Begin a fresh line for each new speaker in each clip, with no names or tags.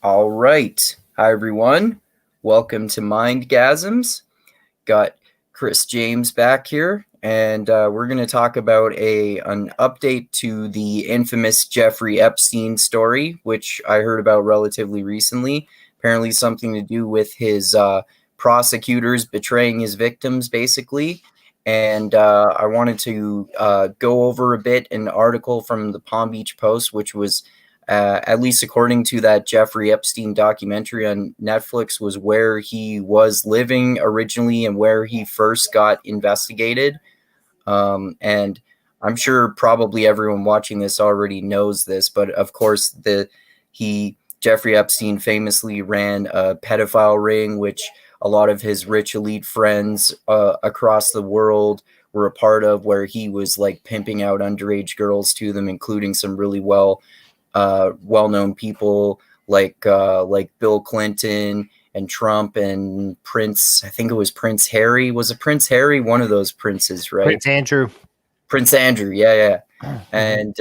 All right. Hi, everyone. Welcome to Mindgasms. Got Chris James back here, and we're going to talk about an update to the infamous Jeffrey Epstein story, which I heard about relatively recently. Apparently, something to do with his prosecutors betraying his victims, basically. And I wanted to go over a bit an article from the Palm Beach Post, which was at least according to that Jeffrey Epstein documentary on Netflix, was where he was living originally and where he first got investigated. And I'm sure probably everyone watching this already knows this, but of course, Jeffrey Epstein famously ran a pedophile ring, which a lot of his rich elite friends across the world were a part of, where he was like pimping out underage girls to them, including some really well-known people like Bill Clinton and Trump and Prince. I think it was Prince Harry. Was it Prince Harry? One of those princes, right?
Prince Andrew.
Prince Andrew, yeah. And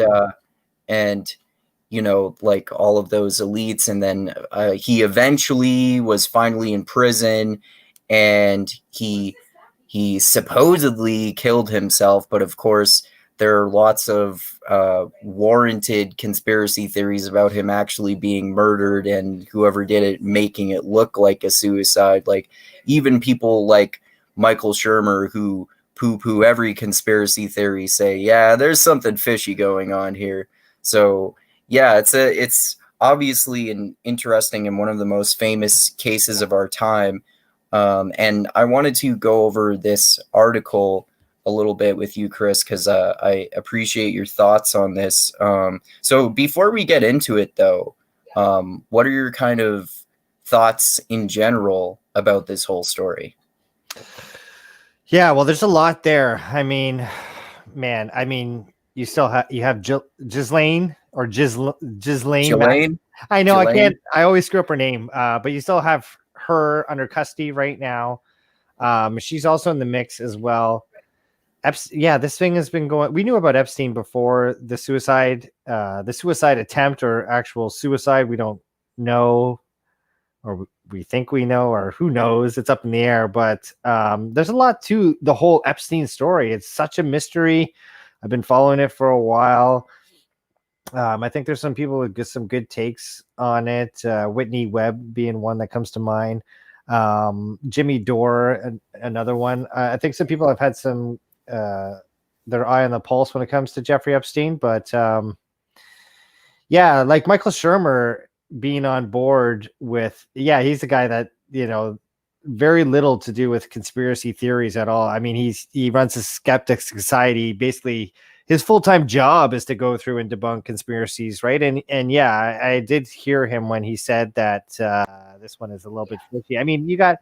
like all of those elites, and then he eventually was finally in prison, and he supposedly killed himself, but of course there are lots of warranted conspiracy theories about him actually being murdered, and whoever did it making it look like a suicide. Like even people like Michael Shermer, who poo-poo every conspiracy theory, say, yeah, there's something fishy going on here. So yeah, it's obviously an interesting and one of the most famous cases of our time. And I wanted to go over this article a little bit with you, Chris, because I appreciate your thoughts on this. So before we get into it, though, what are your kind of thoughts in general about this whole story?
Yeah, well, there's a lot there. I mean, you still have Ghislaine or Ghislaine.
Ghislaine?
I know
Ghislaine?
I can't. I always screw up her name, but you still have her under custody right now. She's also in the mix as well. This thing has been going. We knew about Epstein before the suicide attempt or actual suicide. We don't know, or we think we know, or who knows. It's up in the air. But there's a lot to the whole Epstein story. It's such a mystery. I've been following it for a while. I think there's some people with some good takes on it. Whitney Webb being one that comes to mind. Jimmy Dore, another one. I think some people have had some their eye on the pulse when it comes to Jeffrey Epstein, but like Michael Shermer being on board with, he's the guy that, very little to do with conspiracy theories at all. I mean, he runs a skeptic society. Basically, his full-time job is to go through and debunk conspiracies, right? And I did hear him when he said that this one is a little bit fishy. I mean, you got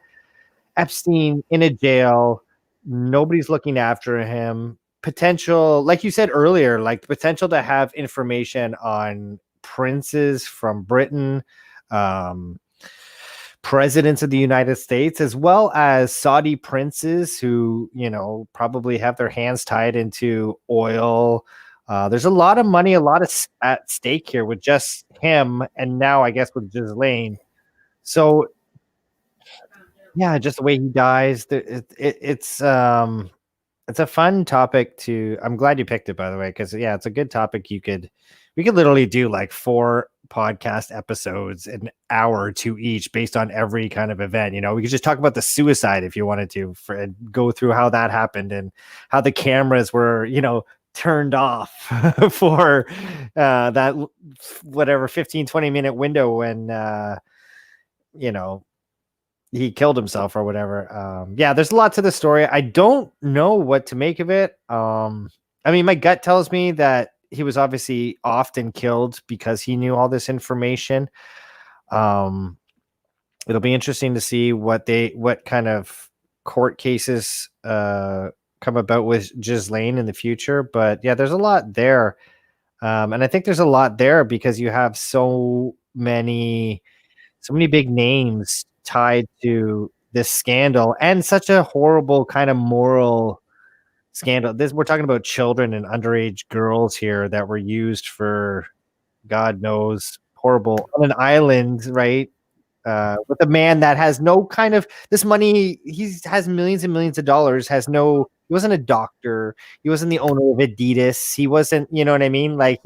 Epstein in a jail. Nobody's looking after him. Potential, like you said earlier, like potential to have information on princes from Britain, presidents of the United States, as well as Saudi princes who, probably have their hands tied into oil. There's a lot of money, a lot at stake here with just him, and now I guess with Ghislaine. So just the way he dies, it's a fun topic to. I'm glad you picked it, by the way, because it's a good topic. We could literally do like 4 podcast episodes, an hour or 2 each, based on every kind of event. We could just talk about the suicide if you wanted to, and go through how that happened and how the cameras were, turned off for that whatever 15-20 minute window when he killed himself or whatever. There's a lot to the story. I don't know what to make of it. I mean, my gut tells me that he was obviously often killed because he knew all this information. It'll be interesting to see what kind of court cases come about with Ghislaine in the future. But there's a lot there. And I think there's a lot there because you have so many big names tied to this scandal, and such a horrible kind of moral scandal. We're talking about children and underage girls here that were used for God knows horrible on an island, right? With a man that has no kind of this money, he has millions and millions of dollars, he wasn't a doctor, he wasn't the owner of Adidas, he wasn't, you know what I mean? Like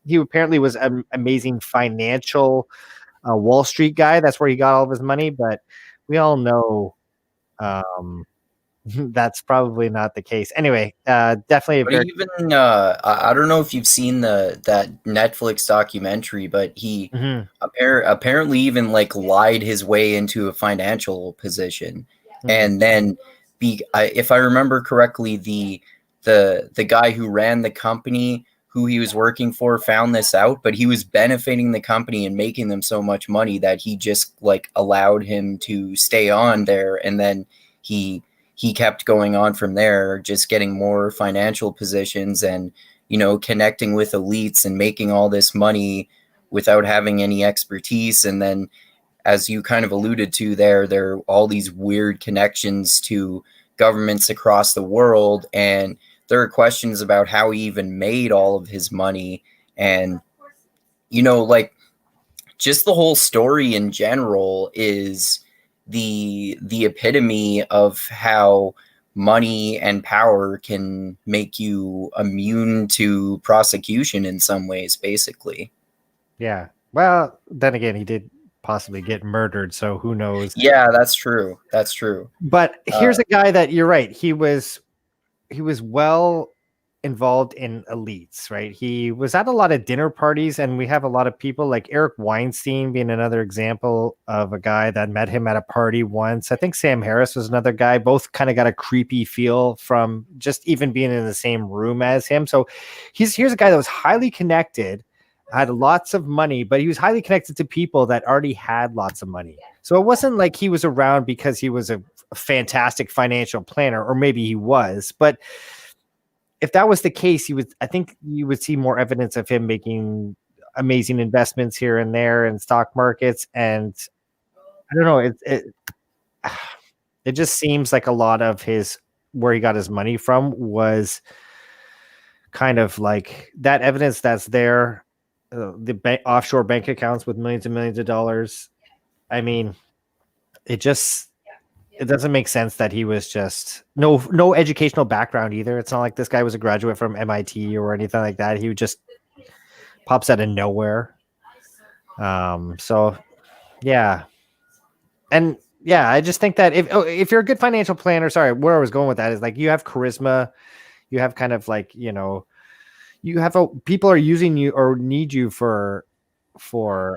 he apparently was an amazing financial Wall Street guy. That's where he got all of his money, but we all know um, that's probably not the case. Anyway, definitely a
But
very
even I don't know if you've seen that Netflix documentary, but he
Mhm,
apparently even like lied his way into a financial position,
mhm.
and then if I remember correctly, the guy who ran the company who he was working for found this out, but he was benefiting the company and making them so much money that he just like allowed him to stay on there, and then he he kept going on from there, just getting more financial positions and, connecting with elites and making all this money without having any expertise. And then, as you kind of alluded to there are all these weird connections to governments across the world. And there are questions about how he even made all of his money. And, like, just the whole story in general is the epitome of how money and power can make you immune to prosecution in some ways, basically.
Yeah. Well, then again, he did possibly get murdered, so who knows?
Yeah, that's true. That's true.
But
Uh,
here's a guy that you're right. He was well involved in elites, right? He was at a lot of dinner parties, and we have a lot of people like Eric Weinstein being another example of a guy that met him at a party once. I think Sam Harris was another guy. Both kind of got a creepy feel from just even being in the same room as him. So here's a guy that was highly connected, had lots of money, but he was highly connected to people that already had lots of money. So it wasn't like he was around because he was a fantastic financial planner, or maybe he was, but if that was the case, I think you would see more evidence of him making amazing investments here and there in stock markets. And I don't know, it just seems like a lot of his where he got his money from was kind of like that evidence that's there, offshore bank accounts with millions and millions of dollars. I mean, it just it doesn't make sense that he was just no educational background either. It's not like this guy was a graduate from MIT or anything like that. He just pops out of nowhere. So yeah, and yeah, I just think that if you're a good financial planner, sorry, where I was going with that is like you have charisma, you have kind of like you have people are using you or need you for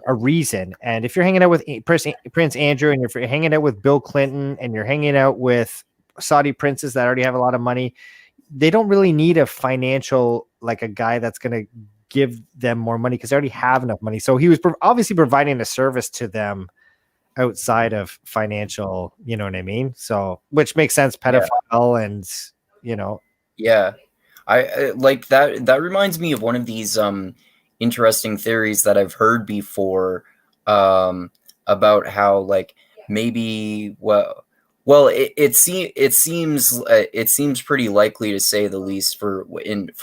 a reason. And if you're hanging out with Prince Andrew, and if you're hanging out with Bill Clinton, and you're hanging out with Saudi princes that already have a lot of money, they don't really need a financial, like a guy that's going to give them more money because they already have enough money. So he was obviously providing a service to them outside of financial, you know what I mean? So, which makes sense,
yeah,
pedophile and, you know,
yeah. I like that. That reminds me of one of these interesting theories that I've heard before, um, about how like maybe it seems pretty likely, to say the least, for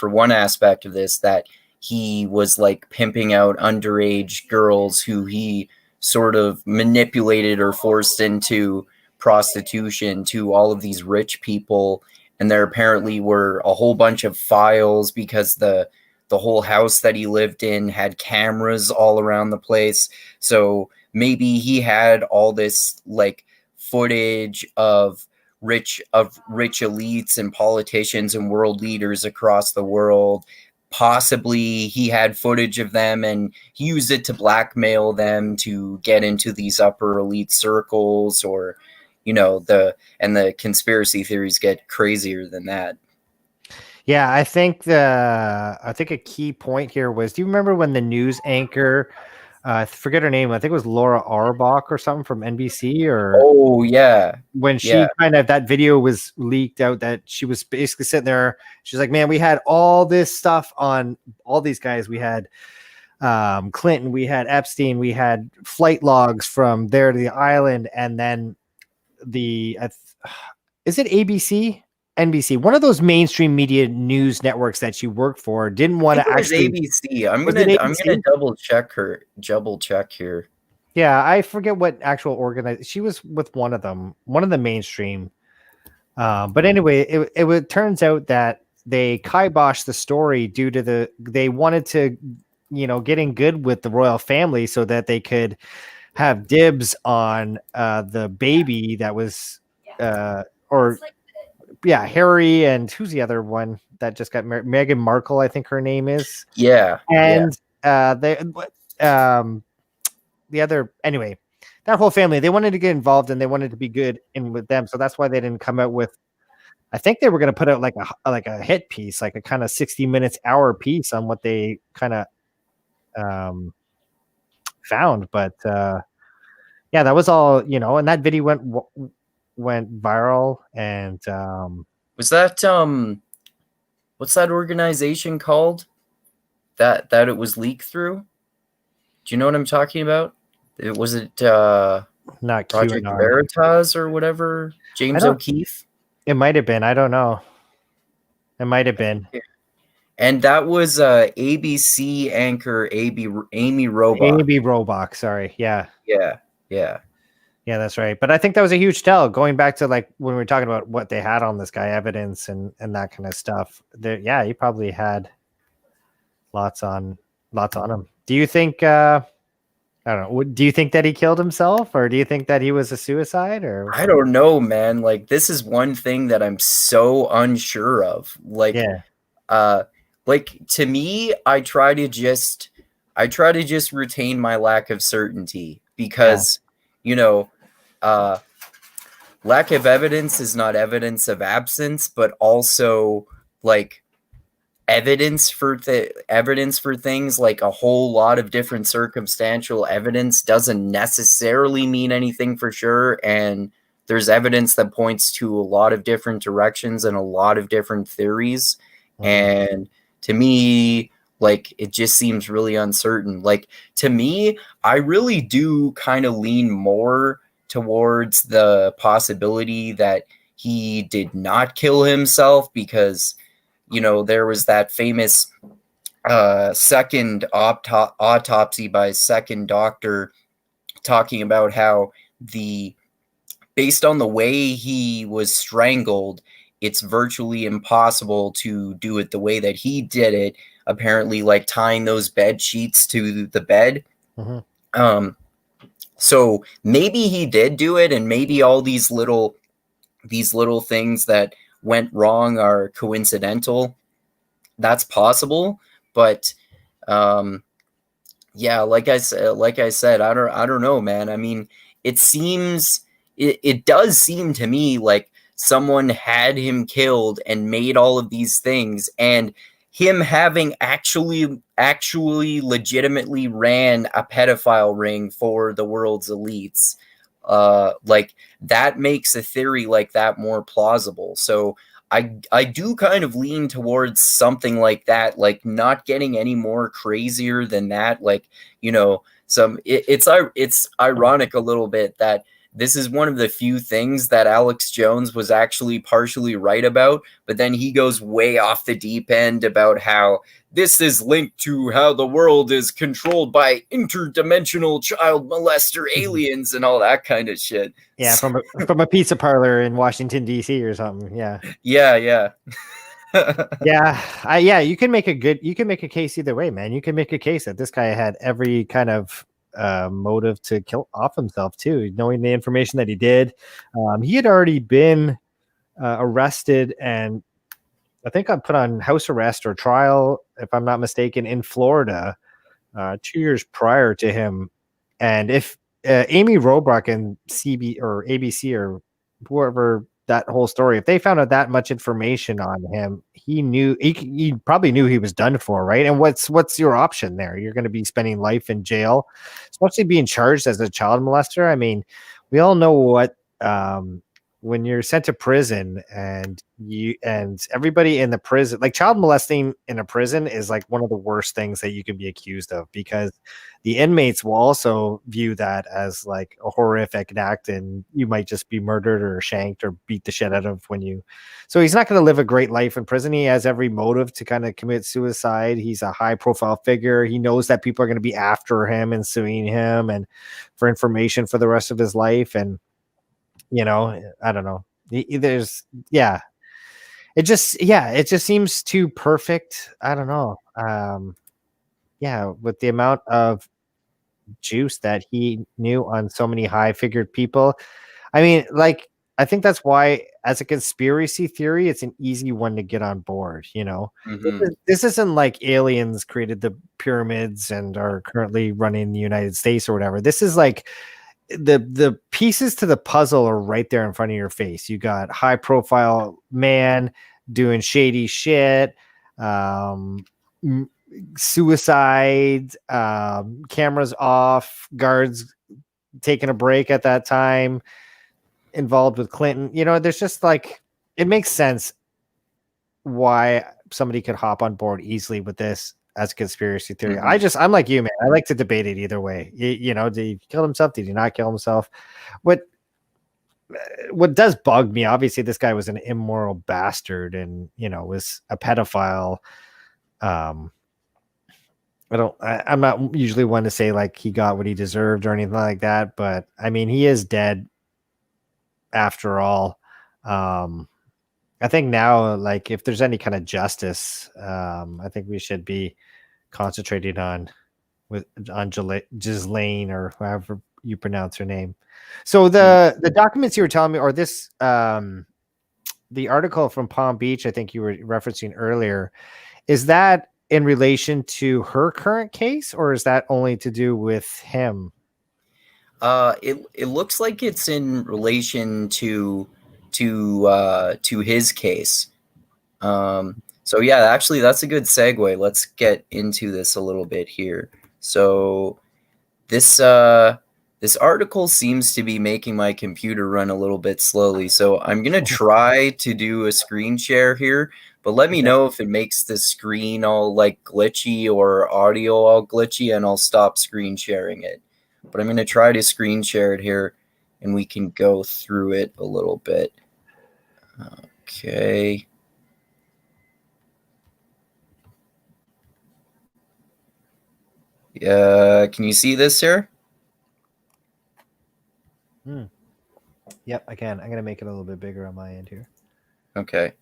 one aspect of this, that he was like pimping out underage girls who he sort of manipulated or forced into prostitution to all of these rich people. And there apparently were a whole bunch of files because the whole house that he lived in had cameras all around the place. So maybe he had all this like footage of rich elites and politicians and world leaders across the world. Possibly he had footage of them and he used it to blackmail them to get into these upper elite circles. Or the conspiracy theories get crazier than that.
yeah, I think a key point here was, do you remember when the news anchor, I forget her name, I think it was Laura Auerbach or something from NBC, or
Oh yeah,
when
yeah,
she kind of that video was leaked out that she was basically sitting there, she's like, man, we had all this stuff on all these guys. We had Clinton, we had Epstein, we had flight logs from there to the island, and then the is it ABC? NBC, one of those mainstream media news networks that you work for, didn't
I
want
think
to
it was
actually.
ABC.
Was it
I'm gonna
ABC?
double check here.
Yeah, I forget what actual organization. She was with one of them, one of the mainstream. But anyway, it turns out that they kiboshed the story due to they wanted to, get in good with the royal family so that they could have dibs on the baby that was, or yeah, Harry, and who's the other one that just got married? Meghan Markle, I think her name is.
Yeah, yeah.
And they, um, the other, anyway, that whole family, they wanted to get involved and they wanted to be good in with them. So that's why they didn't come out with. I think they were going to put out like a hit piece, like a kind of 60 minutes hour piece on what they kind of um, found. But yeah, that was all, and that video went viral. And
Was that what's that organization called that it was leaked through? Do you know what I'm talking about? Was it
not
Project
QAnon.
Veritas or whatever?
I
James
don't.
O'Keefe?
It might have been. I don't know. It might have been.
And that was ABC anchor Amy Robach.
AB Robach. Sorry. Yeah.
Yeah, yeah.
Yeah, that's right. But I think that was a huge tell. Going back to like when we were talking about what they had on this guy, evidence and that kind of stuff. Yeah, he probably had lots on him. Do you think? I don't know. Do you think that he killed himself, or do you think that he was a suicide? Or
I don't know, man. Like, this is one thing that I'm so unsure of.
yeah,
Like to me, I try to just retain my lack of certainty because, you know, lack of evidence is not evidence of absence, but also like evidence for things, like a whole lot of different circumstantial evidence doesn't necessarily mean anything for sure. And there's evidence that points to a lot of different directions and a lot of different theories. And to me, like, it just seems really uncertain. Like, to me, I really do kind of lean more towards the possibility that he did not kill himself because, you know, there was that famous second autopsy by a second doctor talking about how based on the way he was strangled, it's virtually impossible to do it the way that he did it, apparently, like tying those bed sheets to the bed. So maybe he did do it, and maybe all these little things that went wrong are coincidental. That's possible, but yeah, like I said, I don't know, man. I mean, it does seem to me like someone had him killed and made all of these things, and him having actually legitimately ran a pedophile ring for the world's elites. Like, that makes a theory like that more plausible. So I do kind of lean towards something like that, like not getting any more crazier than that. Like, you know, it's ironic a little bit that this is one of the few things that Alex Jones was actually partially right about, but then he goes way off the deep end about how this is linked to how the world is controlled by interdimensional child molester aliens and all that kind of shit.
yeah, from a pizza parlor in Washington D.C. or something. Yeah,
yeah.
yeah. You can make a case either way, man. You can make a case that this guy had every kind of motive to kill off himself too, knowing the information that he did. He had already been arrested, and I think I put on house arrest or trial, if I'm not mistaken, in Florida 2 years prior to him. And if Amy Robach and CB or ABC or whoever, that whole story, if they found out that much information on him, he probably knew he was done for, right? And what's your option there? You're going to be spending life in jail, especially being charged as a child molester. I mean, we all know when you're sent to prison and everybody in the prison, like child molesting in a prison is like one of the worst things that you can be accused of, because the inmates will also view that as like a horrific act, and you might just be murdered or shanked or beat the shit out of when you. So he's not going to live a great life in prison. He has every motive to kind of commit suicide. He's a high profile figure. He knows that people are going to be after him and suing him and for information for the rest of his life. And I don't know. There's, yeah, it just seems too perfect. I don't know. Yeah, with the amount of juice that he knew on so many high figured people. I mean, like, I think that's why, as a conspiracy theory, it's an easy one to get on board.
Mm-hmm.
This isn't like aliens created the pyramids and are currently running the United States or whatever. This is like the pieces to the puzzle are right there in front of your face. You got high profile man doing shady shit, suicide, cameras off, guards taking a break at that time, involved with Clinton. There's just like, it makes sense why somebody could hop on board easily with this as a conspiracy theory.
Mm-hmm.
I'm like you, man. I like to debate it either way. Did he kill himself? Did he not kill himself? What does bug me? Obviously, this guy was an immoral bastard, and was a pedophile. I'm not usually one to say like he got what he deserved or anything like that, but I mean, he is dead after all. I think now, like, if there's any kind of justice, I think we should be concentrating on Ghislaine, or however you pronounce her name. So the documents you were telling me, or this the article from Palm Beach, I think you were referencing earlier, is that in relation to her current case, or is that only to do with him?
It looks like it's in relation to his case. So yeah, actually, that's a good segue. Let's get into this a little bit here. So this article seems to be making my computer run a little bit slowly. So I'm gonna try to do a screen share here, but let me know if it makes the screen all like glitchy or audio all glitchy, and I'll stop screen sharing it. But I'm gonna try to screen share it here, and we can go through it a little bit. Okay. Yeah, can you see this here?
Yep, I can. I'm gonna make it a little bit bigger on my end here.
Okay.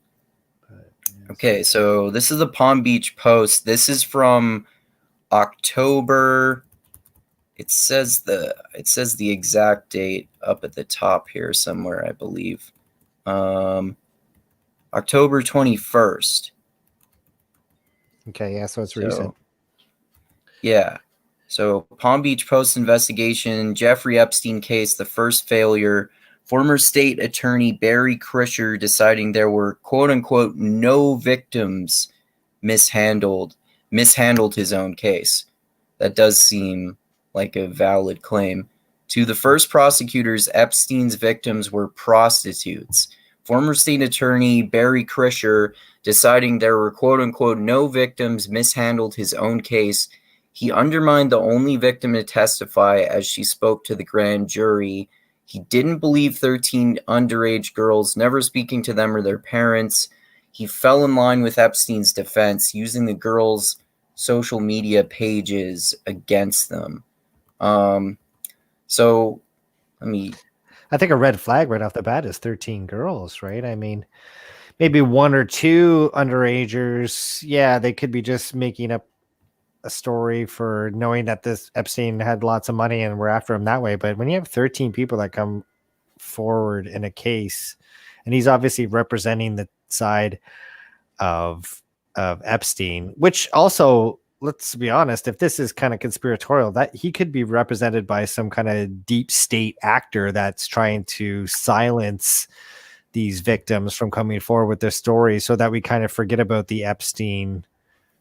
Okay, so this is the Palm Beach Post. This is from October. It says the exact date up at the top here somewhere, I believe. October 21st.
Okay, yeah, so it's recent.
Yeah. So Palm Beach Post investigation, Jeffrey Epstein case, the first failure. Former state attorney Barry Krischer deciding there were quote unquote no victims mishandled his own case. That does seem like a valid claim. To the first prosecutors, Epstein's victims were prostitutes. Former state attorney Barry Krischer deciding there were quote unquote no victims mishandled his own case. He undermined the only victim to testify as she spoke to the grand jury. He didn't believe 13 underage girls, never speaking to them or their parents. He fell in line with Epstein's defense, using the girls' social media pages against them. So,
I think a red flag right off the bat is 13 girls, right? I mean, maybe one or two underagers. Yeah, they could be just making up a story for knowing that this Epstein had lots of money and we're after him that way. But when you have 13 people that come forward in a case, and he's obviously representing the side of Epstein, which also, let's be honest, if this is kind of conspiratorial, that he could be represented by some kind of deep state actor that's trying to silence these victims from coming forward with their stories, so that we kind of forget about the Epstein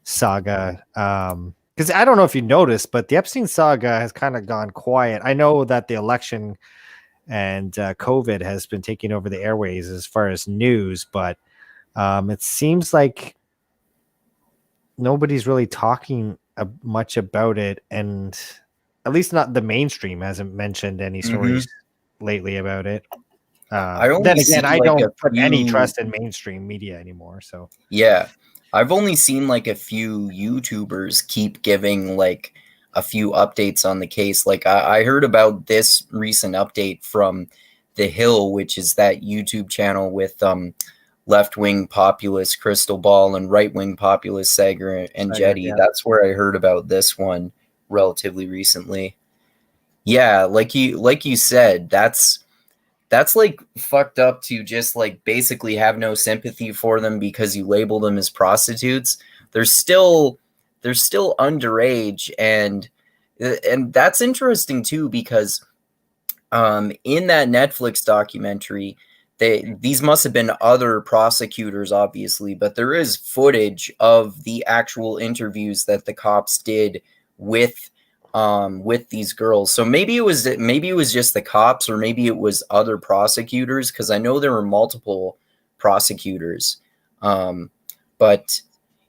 saga. Because I don't know if you noticed, but the Epstein saga has kind of gone quiet. I know that the election and COVID has been taking over the airways as far as news, but it seems like nobody's really talking much about it, and at least not the mainstream hasn't mentioned any stories lately about it.
I only
Then
see
again, I
like a
don't put any
few.
trust in mainstream media anymore. So
Yeah, I've only seen like a few YouTubers keep giving like a few updates on the case. Like I heard about this recent update from The Hill, which is that YouTube channel with left-wing populist Crystal Ball and right-wing populist Sager and Jetty.
yeah.
That's where I heard about this one relatively recently. Yeah, like you said, that's like fucked up to just like basically have no sympathy for them because you label them as prostitutes. They're still underage, and that's interesting too because in that Netflix documentary, these must have been other prosecutors, obviously, but there is footage of the actual interviews that the cops did with these girls. So maybe it was just the cops, or maybe it was other prosecutors, because I know there were multiple prosecutors. But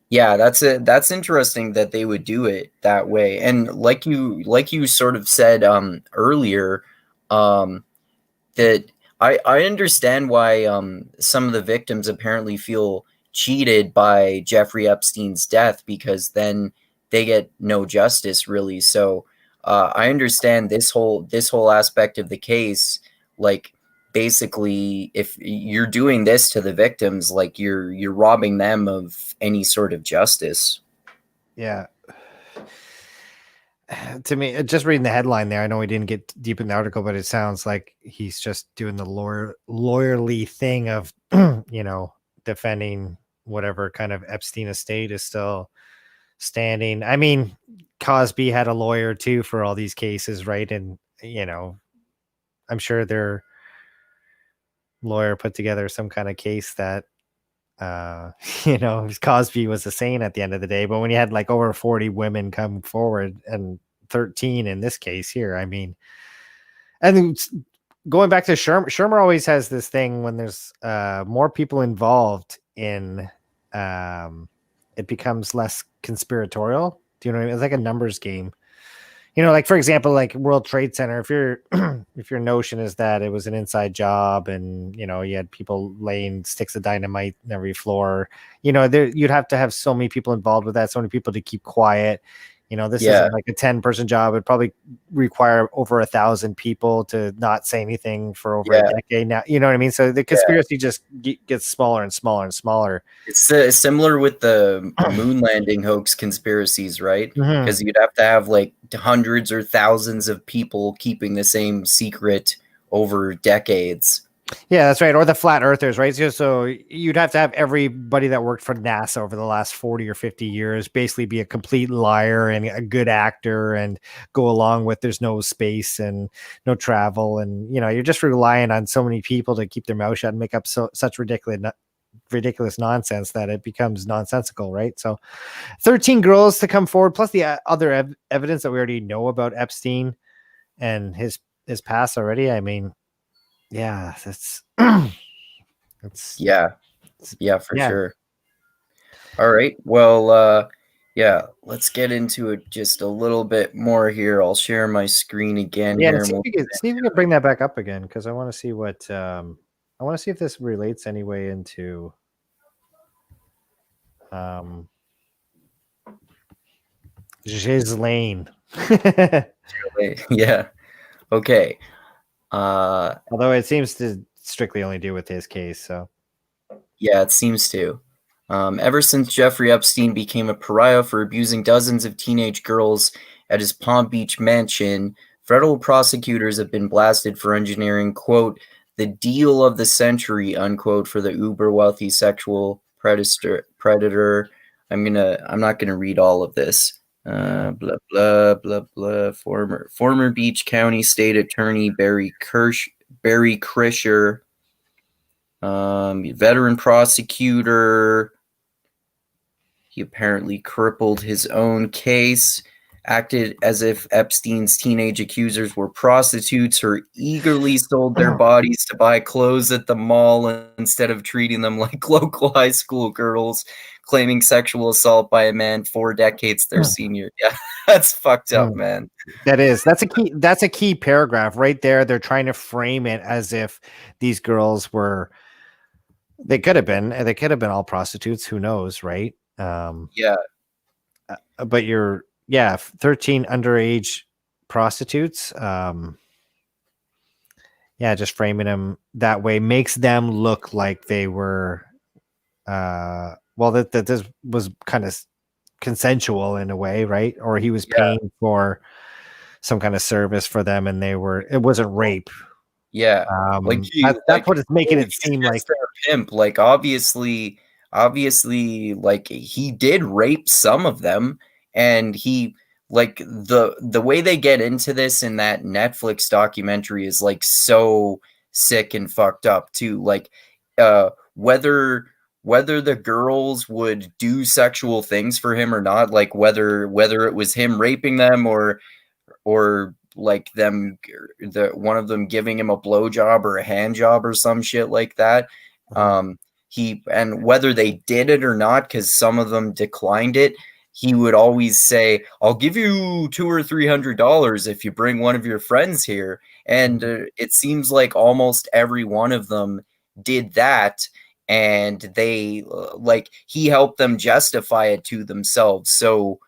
yeah, that's interesting that they would do it that way. And like you sort of said earlier, um, that I understand why some of the victims apparently feel cheated by Jeffrey Epstein's death, because then they get no justice, really. So I understand this whole aspect of the case. Like, basically, if you're doing this to the victims, like you're robbing them of any sort of justice.
Yeah. To me, just reading the headline there, I know we didn't get deep in the article, but it sounds like he's just doing the lawyerly thing of, defending whatever kind of Epstein estate is still standing. I mean, Cosby had a lawyer too for all these cases, right? And, I'm sure their lawyer put together some kind of case that, Cosby was a saint at the end of the day. But when you had like over 40 women come forward and 13 in this case here, I mean, and going back to Shermer always has this thing when there's more people involved in it becomes less conspiratorial. Do you know what I mean? It's like a numbers game. Like for example, like World Trade Center, if you're if your notion is that it was an inside job and you had people laying sticks of dynamite on every floor, you'd have to have so many people involved with that, so many people to keep quiet. This
Yeah,
isn't like a 10-person job. It'd probably require over 1,000 people to not say anything for over a
yeah,
decade now. You know what I mean? So the
yeah.
conspiracy just gets smaller and smaller and smaller.
It's similar with the moon landing hoax conspiracies, right?
Mhm.
Because you'd have to have like hundreds or thousands of people keeping the same secret over decades.
Yeah, that's right. Or the flat earthers, right? So you'd have to have everybody that worked for NASA over the last 40 or 50 years basically be a complete liar and a good actor and go along with there's no space and no travel. And, you're just relying on so many people to keep their mouth shut and make up such ridiculous nonsense that it becomes nonsensical, right? So 13 girls to come forward, plus the other evidence that we already know about Epstein and his past already. I mean, yeah, that's that's
Yeah, yeah, for
yeah.
sure. All right. Well, yeah, let's get into it just a little bit more here. I'll share my screen again
Yeah,
here, and we'll.
see if we can bring that back up again because I want to see what I want to see if this relates anyway into um Ghislaine.
Yeah. Okay.
Although it seems to strictly only do with his case, so
Yeah, it seems to. Ever since Jeffrey Epstein became a pariah for abusing dozens of teenage girls at his Palm Beach mansion, federal prosecutors have been blasted for engineering, quote, the deal of the century, unquote, for the uber wealthy sexual predator. I'm not gonna read all of this. Blah blah blah blah. Former Beach County State Attorney Barry Krischer, veteran prosecutor. He apparently crippled his own case. acted as if Epstein's teenage accusers were prostitutes or eagerly sold their bodies to buy clothes at the mall instead of treating them like local high school girls, claiming sexual assault by a man 4 decades their senior. Yeah, that's fucked up, man.
That's a key paragraph right there. They're trying to frame it as if these girls were, they could have been all prostitutes, who knows, right?
Yeah.
But 13 underage prostitutes. Just framing them that way makes them look like they were that this was kind of consensual in a way, right? Or he was paying for some kind of service for them, and it wasn't rape.
Yeah.
That's what it's making it seem like.
A pimp. Like obviously, like he did rape some of them, and he like the way they get into this in that Netflix documentary is like so sick and fucked up too. Like whether the girls would do sexual things for him or not, like whether it was him raping them or like one of them giving him a blowjob or a hand job or some shit like that. And whether they did it or not, because some of them declined it, he would always say, "I'll give you $200 or $300 if you bring one of your friends here." And it seems like almost every one of them did that, and they like he helped them justify it to themselves. So,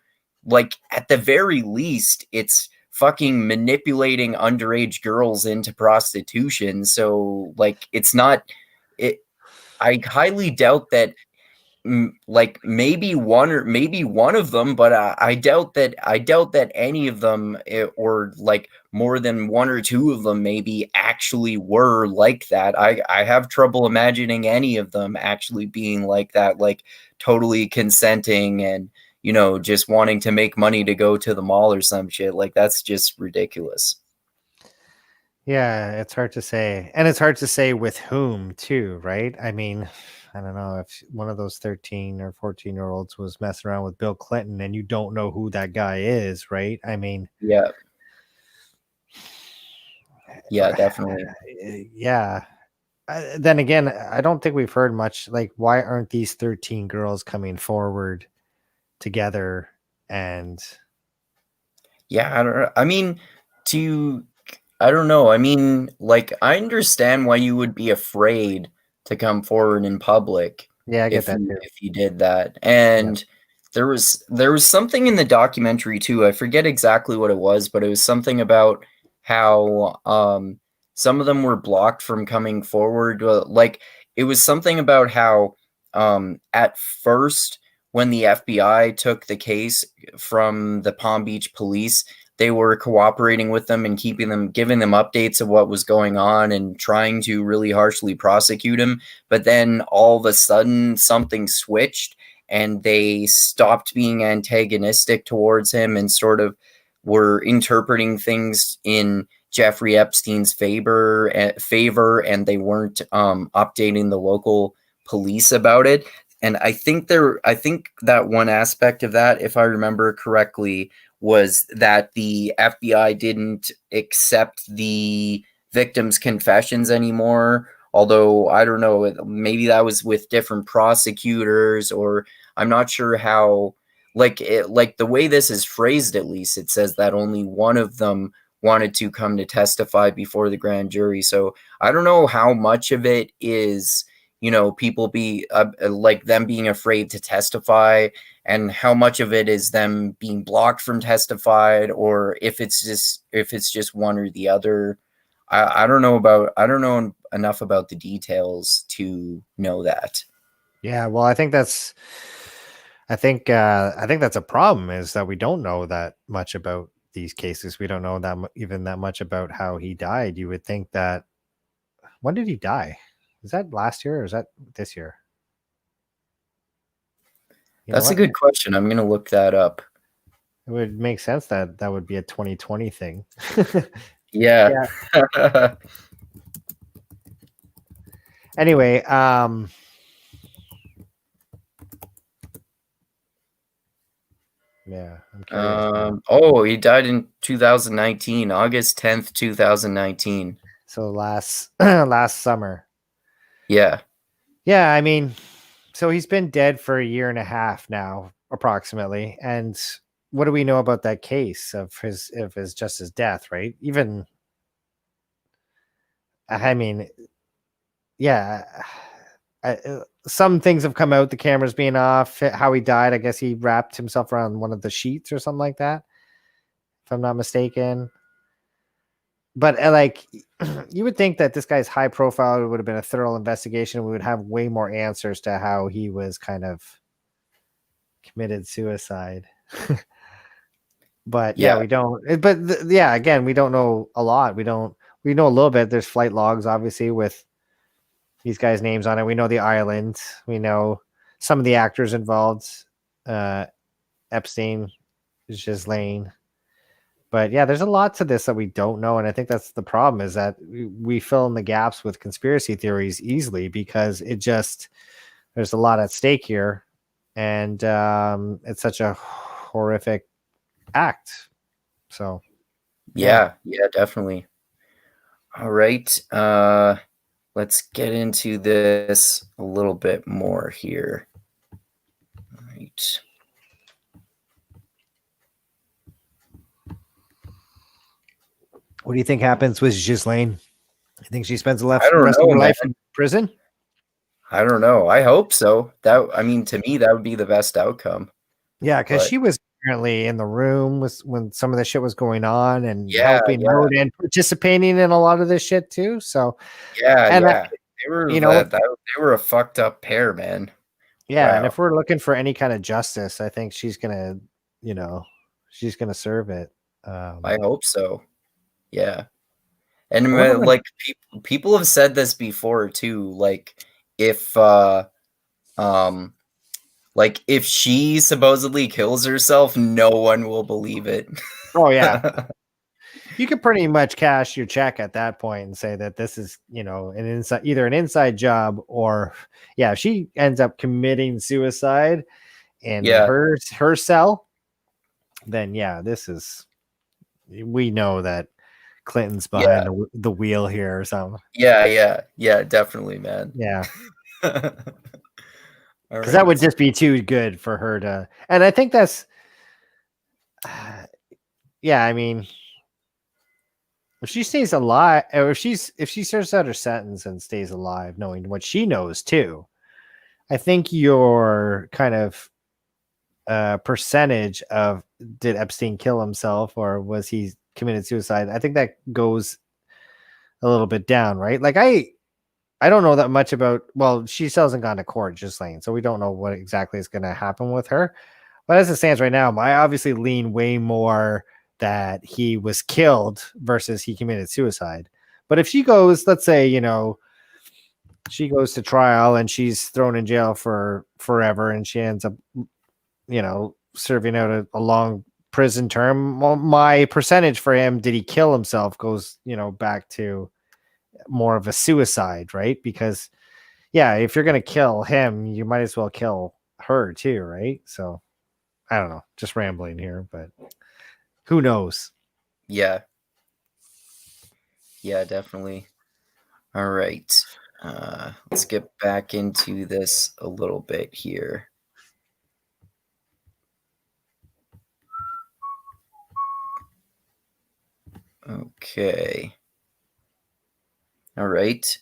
like at the very least, it's fucking manipulating underage girls into prostitution. So like it's not it I highly doubt that like maybe one of them, but I doubt that any of them or like more than one or two of them maybe actually were like that. I have trouble imagining any of them actually being like that, like totally consenting and just wanting to make money to go to the mall or some shit. Like that's just ridiculous.
Yeah, it's hard to say. And it's hard to say with whom too, right? I mean, I don't know if one of those 13 or 14-year-olds was messing around with Bill Clinton and you don't know who that guy is, right? I mean,
yeah, definitely.
Yeah. Then again, I don't think we've heard much. Like, why aren't these 13 girls coming forward together? And
Yeah, I don't know. I mean, like, I understand why you would be afraid to come forward in public
yeah, I get that too.
if you did that. And there was something in the documentary too. I forget exactly what it was, but it was something about how some of them were blocked from coming forward. Like it was something about how at first when the FBI took the case from the Palm Beach police, they were cooperating with them and giving them updates of what was going on and trying to really harshly prosecute him. But then all of a sudden something switched and they stopped being antagonistic towards him and sort of were interpreting things in Jeffrey Epstein's favor, and they weren't updating the local police about it. And I think that one aspect of that, if I remember correctly, was that the FBI didn't accept the victims' confessions anymore. Although I don't know, maybe that was with different prosecutors, or I'm not sure how. Like the way this is phrased, at least it says that only one of them wanted to come to testify before the grand jury. So I don't know how much of it is people like them being afraid to testify, and how much of it is them being blocked from testified, or if it's just one or the other. I don't know enough about the details to know that.
Yeah, well, I think that's a problem, is that we don't know that much about these cases. We don't know even that much about how he died. You would think that, when did he die? Is that last year or is that this year?
That's a good question. I'm gonna look that up.
It would make sense that that would be a 2020 thing.
Yeah.
Anyway, Yeah, I'm curious now.
He died in 2019, August 10th, 2019.
So last last summer.
Yeah.
Yeah, I mean, so he's been dead for a year and a half now, approximately. And what do we know about that case of his just his death, right? Even I mean, yeah, some things have come out, the cameras being off, how he died. I guess he wrapped himself around one of the sheets or something like that, if I'm not mistaken. But like, you would think that this guy's high profile, it would have been a thorough investigation. We would have way more answers to how he was kind of committed suicide. But yeah,
Yeah.
we don't. But yeah, again, we don't know a lot. We know a little bit. There's flight logs, obviously, with these guys' names on it. We know the island. We know some of the actors involved. Epstein, Ghislaine. But yeah, there's a lot to this that we don't know, and I think that's the problem, is that we fill in the gaps with conspiracy theories easily because there's a lot at stake here, and it's such a horrific act. So
Yeah, definitely. All right. Let's get into this a little bit more here. All right.
what do you think happens with Ghislaine? You think she spends the
I don't
rest of
know,
her
man.
life in prison?
I don't know. I hope so. I mean, to me, that would be the best outcome.
Yeah, because
But
she was apparently in the room when some of this shit was going on and
yeah,
helping out and participating in a lot of this shit too. So, and I,
they were
you know,
they were a fucked up pair, man.
yeah, and
Wow.
if we're looking for any kind of justice, I think she's gonna, she's gonna serve it.
I hope so. Yeah. And
I wonder when.
like people have said this before too. If um like if she supposedly kills herself, no one will believe it.
Oh yeah, you could pretty much cash your check at that point and say that this is, either an inside job or, yeah, if she ends up committing suicide in
Yeah.
her cell, then yeah, we know that Clinton's behind
Yeah.
the wheel here or something.
Yeah, definitely, man.
Yeah,
All
because that would
right.
just be too good for her to. And I think that's, yeah, I mean, if she stays alive, or if she serves out her sentence and stays alive, knowing what she knows too, I think your kind of percentage of did Epstein kill himself or was he committed suicide, I think that goes a little bit down, right? Like I don't know that much about. Well, she still hasn't gone to court, just saying, so we don't know what exactly is going to happen with her. But as it stands right now, I obviously lean way more that he was killed versus he committed suicide. But if she goes, let's say, she goes to trial and she's thrown in jail for forever and she ends up, serving out a long prison term, well, my percentage for him, did he kill himself, goes, back to more of a suicide, right? Because, yeah, if you're going to kill him, you might as well kill her too, right? So I don't know, just rambling here, but who knows?
Yeah. Yeah, definitely. All right. Let's get back into this a little bit here. Okay. All right.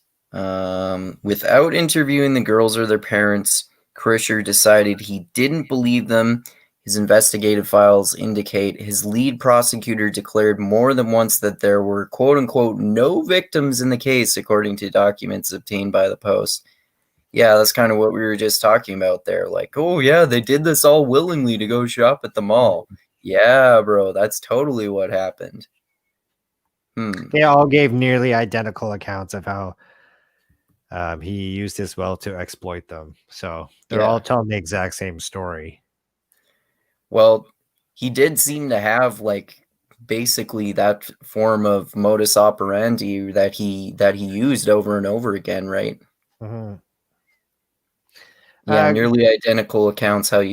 Without interviewing the girls or their parents, Krischer decided he didn't believe them. His investigative files indicate his lead prosecutor declared more than once that there were, quote unquote, no victims in the case, according to documents obtained by the Post. Yeah, that's kind of what we were just talking about there. Like, oh, yeah, they did this all willingly to go shop at the mall. Yeah, bro, that's totally what happened.
They all gave nearly identical accounts of how he used his wealth to exploit them. So they're all telling the exact same story.
Well, he did seem to have basically that form of modus operandi that he used over and over again, right?
Mm-hmm.
Yeah, nearly identical accounts. What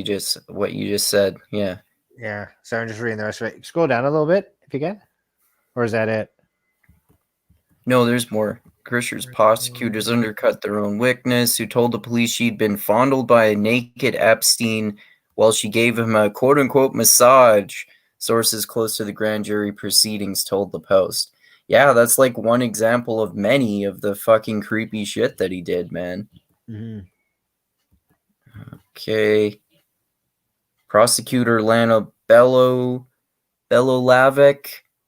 you just said. Yeah.
Yeah. So I'm just reading the rest of it. Scroll down a little bit if you can. Or is that it?
No, there's more. Krischer's prosecutors undercut their own witness, who told the police she'd been fondled by a naked Epstein while she gave him a quote-unquote massage, sources close to the grand jury proceedings told the Post. Yeah, that's like one example of many of the fucking creepy shit that he did, man.
Mm-hmm.
Okay. Prosecutor Lana Belolavec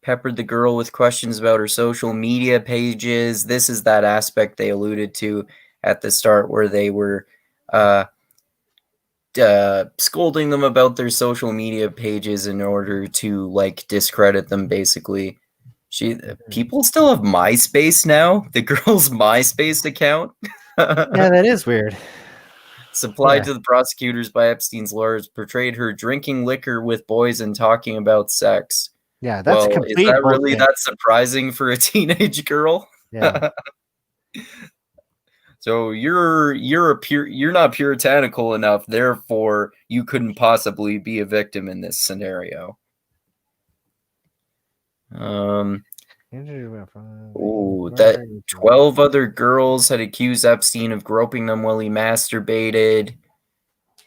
peppered the girl with questions about her social media pages. This is that aspect they alluded to at the start where they were scolding them about their social media pages in order to like discredit them, basically. People still have MySpace now. The girl's MySpace account.
Yeah, that is weird.
Supplied to the prosecutors by Epstein's lawyers, portrayed her drinking liquor with boys and talking about sex.
Yeah, that's
Well, is
complete
that really
bullshit.
that surprising for a teenage girl?
Yeah.
So you're not puritanical enough, therefore you couldn't possibly be a victim in this scenario. That 12 other girls had accused Epstein of groping them while he masturbated.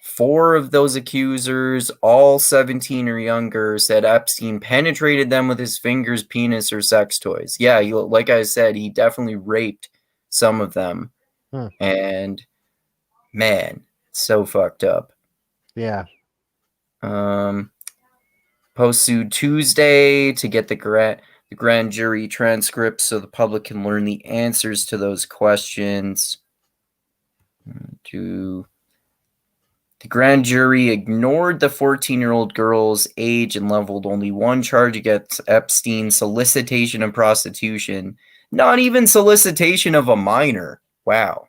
4 of those accusers, all 17 or younger, said Epstein penetrated them with his fingers, penis, or sex toys. Yeah, like I said, he definitely raped some of them. And man, so fucked up.
Yeah.
Post sued Tuesday to get the grand jury transcripts so the public can learn the answers to those questions. The grand jury ignored the 14-year-old girl's age and leveled only one charge against Epstein: solicitation of prostitution. Not even solicitation of a minor. Wow.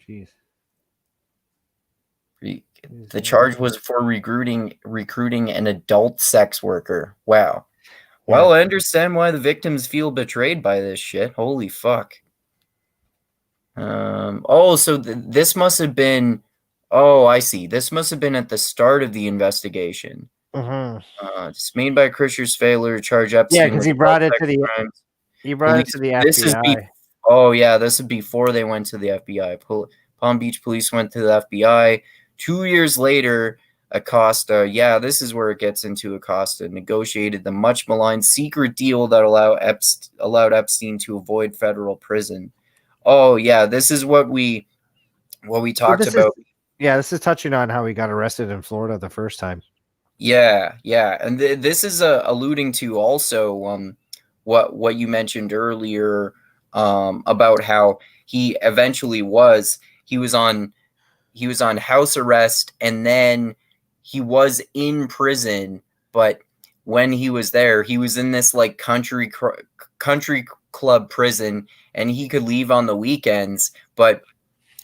Jeez.
The charge was for recruiting an adult sex worker. Wow. Yeah. Well, I understand why the victims feel betrayed by this shit. Holy fuck. So this must have been... Oh, I see. This must have been at the start of the investigation. Dismayed by Krischer's failure to charge Epstein.
Yeah, because he brought it to the crimes. He brought it to the FBI.
This is before they went to the FBI. Palm Beach police went to the FBI. 2 years later, Acosta, this is where it gets into Acosta, negotiated the much maligned secret deal that allowed Epstein to avoid federal prison. Oh yeah, this is what we talked about.
This is touching on how he got arrested in Florida the first time.
Yeah, and this is alluding to also what you mentioned earlier about how he eventually was on house arrest, and then he was in prison, but when he was there, he was in this like country club prison, and he could leave on the weekends, but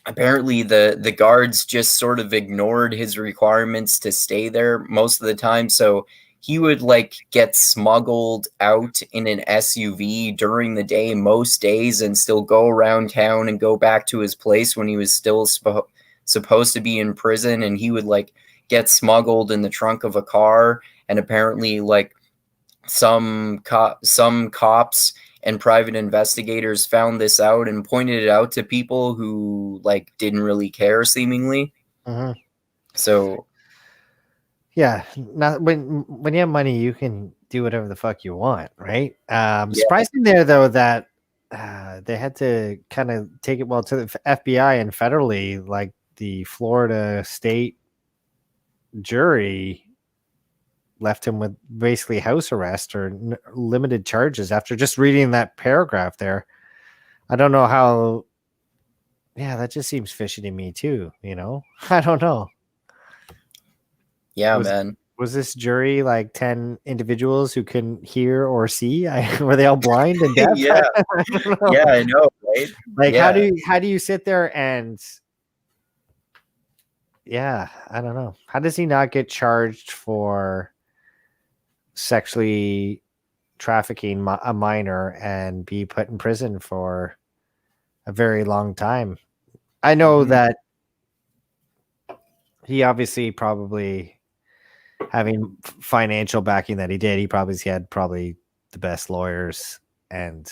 apparently the guards just sort of ignored his requirements to stay there most of the time, so he would like get smuggled out in an SUV during the day most days and still go around town and go back to his place when he was still supposed to be in prison, and he would like get smuggled in the trunk of a car, and apparently like some cops and private investigators found this out and pointed it out to people who like didn't really care, seemingly. So
yeah, not when you have money, you can do whatever the fuck you want, right? Surprising there though that they had to kind of take it to the FBI and federally, like the Florida state jury left him with basically house arrest or limited charges after just reading that paragraph there. I don't know how. Yeah, that just seems fishy to me too. I don't know.
Yeah, man.
Was this jury like 10 individuals who couldn't hear or see? Were they all blind and deaf?
Yeah, I know, right?
Like, how do you sit there and? Yeah, I don't know. How does he not get charged for sexually trafficking a minor and be put in prison for a very long time? I know that he obviously probably having financial backing that he did, he had the best lawyers and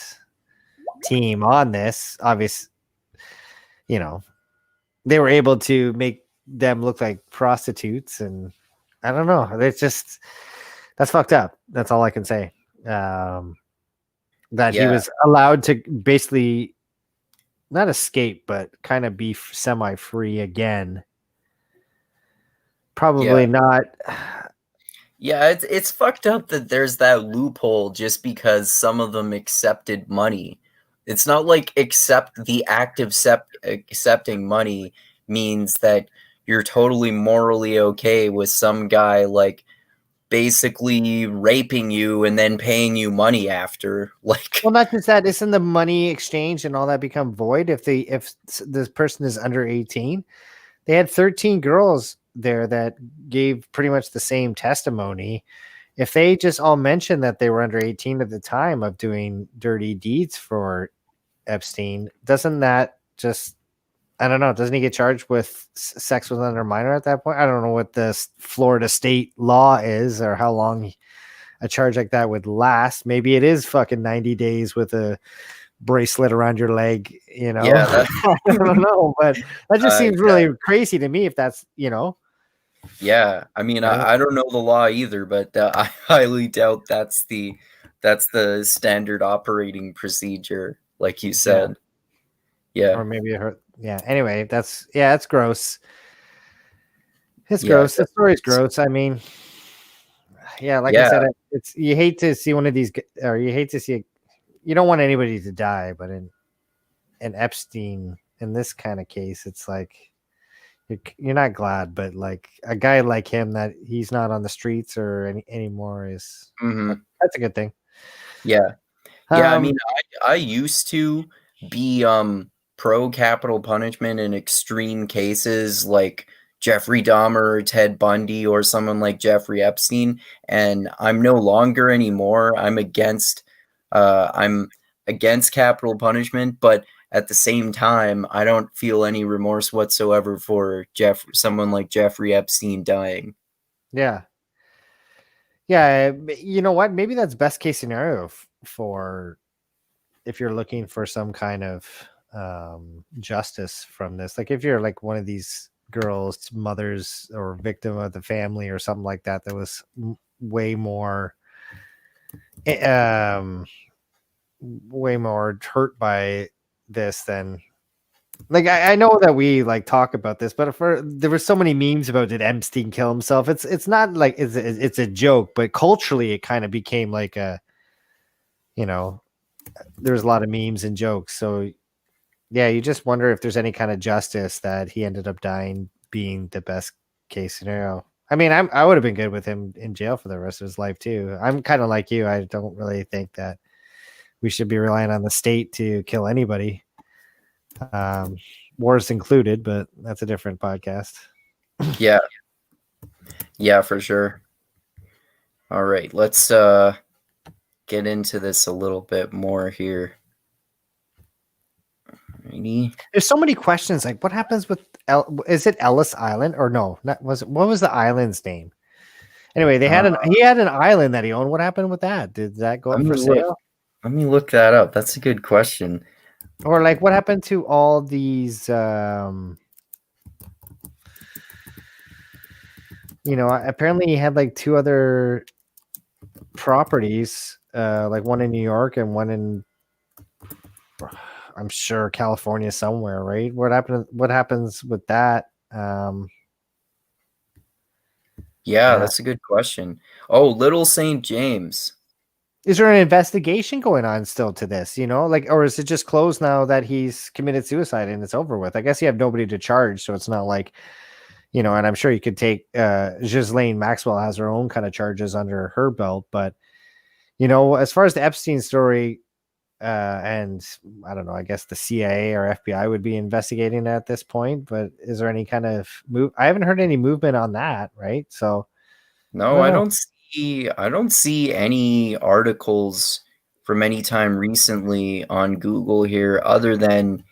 team on this. Obviously, you know, they were able to make them look like prostitutes, and I don't know. It's just that's fucked up. That's all I can say. That he
Yeah,
was allowed to basically not escape, but kind of be semi-free again.
yeah.
Probably not.
Yeah, it's fucked up that there's that loophole just because some of them accepted money. It's not like the act of accepting money means that you're totally morally okay with some guy like basically raping you and then paying you money after. Like,
Well, not just that. Isn't the money exchange and all that become void if this person is under 18? They had 13 girls there that gave pretty much the same testimony. If they just all mentioned that they were under 18 at the time of doing dirty deeds for Epstein, doesn't that just, I don't know, doesn't he get charged with sex with another minor at that point? I don't know what the Florida state law is or how long a charge like that would last. Maybe it is fucking 90 days with a bracelet around your leg, you know.
yeah, that
I don't know, but that just seems
yeah,
really crazy to me if that's, you know.
yeah. I mean,
Right?
I don't know the law either, but I highly doubt that's the standard operating procedure, like you
Yeah.
said. Yeah,
Or maybe it hurt. Yeah. Anyway, it's gross. It's
yeah,
gross. The story's gross. I mean, yeah, like I
yeah.
said, it's you hate to see one of these, or you hate to see, you don't want anybody to die, but in Epstein, in this kind of case, it's like you're not glad, but like a guy like him that he's not on the streets or anymore is
Mhm.
that's a good thing.
Yeah. Yeah, I mean,
Um,
I used to be pro capital punishment in extreme cases like Jeffrey Dahmer or Ted Bundy or someone like Jeffrey Epstein, and I'm no longer anymore. I'm against capital punishment, but at the same time, I don't feel any remorse whatsoever for someone like Jeffrey Epstein dying.
yeah, yeah. You know what? Maybe that's best case scenario for if you're looking for some kind of justice from this. Like if you're like one of these girls, mothers, or victim of the family or something like that, that was way more, eh, um, way more hurt by this than like I know that we like talk about this, but there were so many memes about did Epstein kill himself. It's not like it's a joke, but culturally it kind of became like a, you know, there's a lot of memes and jokes. So yeah, you just wonder if there's any kind of justice that he ended up dying being the best case scenario. I mean, I would have been good with him in jail for the rest of his life too. I'm kind of like you. I don't really think that we should be relying on the state to kill anybody, um, wars included, but that's a different podcast.
Yeah, yeah, for sure. All right, let's get into this a little bit more here. Alrighty.
There's so many questions. Like, what happens with is it Ellis Island or no? Not was it, what was the island's name? Anyway,
Uh,
he had an island that he owned. What happened with that? Did that go
let
up
me
for
look.
sale?
Let me look that up. That's a good question.
Or like, what happened to all these? You know, apparently he had like two other properties, like one in New York and one in, I'm sure, California somewhere, right? What happens with that?
Yeah,
Uh,
that's a good question. Oh, Little St. James.
is there an investigation going on still to this? You know, like, or is it just closed now that he's committed suicide and it's over with? I guess you have nobody to charge, so it's not like, you know. And I'm sure you could take Ghislaine Maxwell has her own kind of charges under her belt, but you know, as far as the Epstein story, and I don't know, I guess the CIA or FBI would be investigating at this point, but is there any kind of move? I haven't heard any movement on that, right? So I
No,
don't know.
I don't see any articles from any time recently on Google here other than,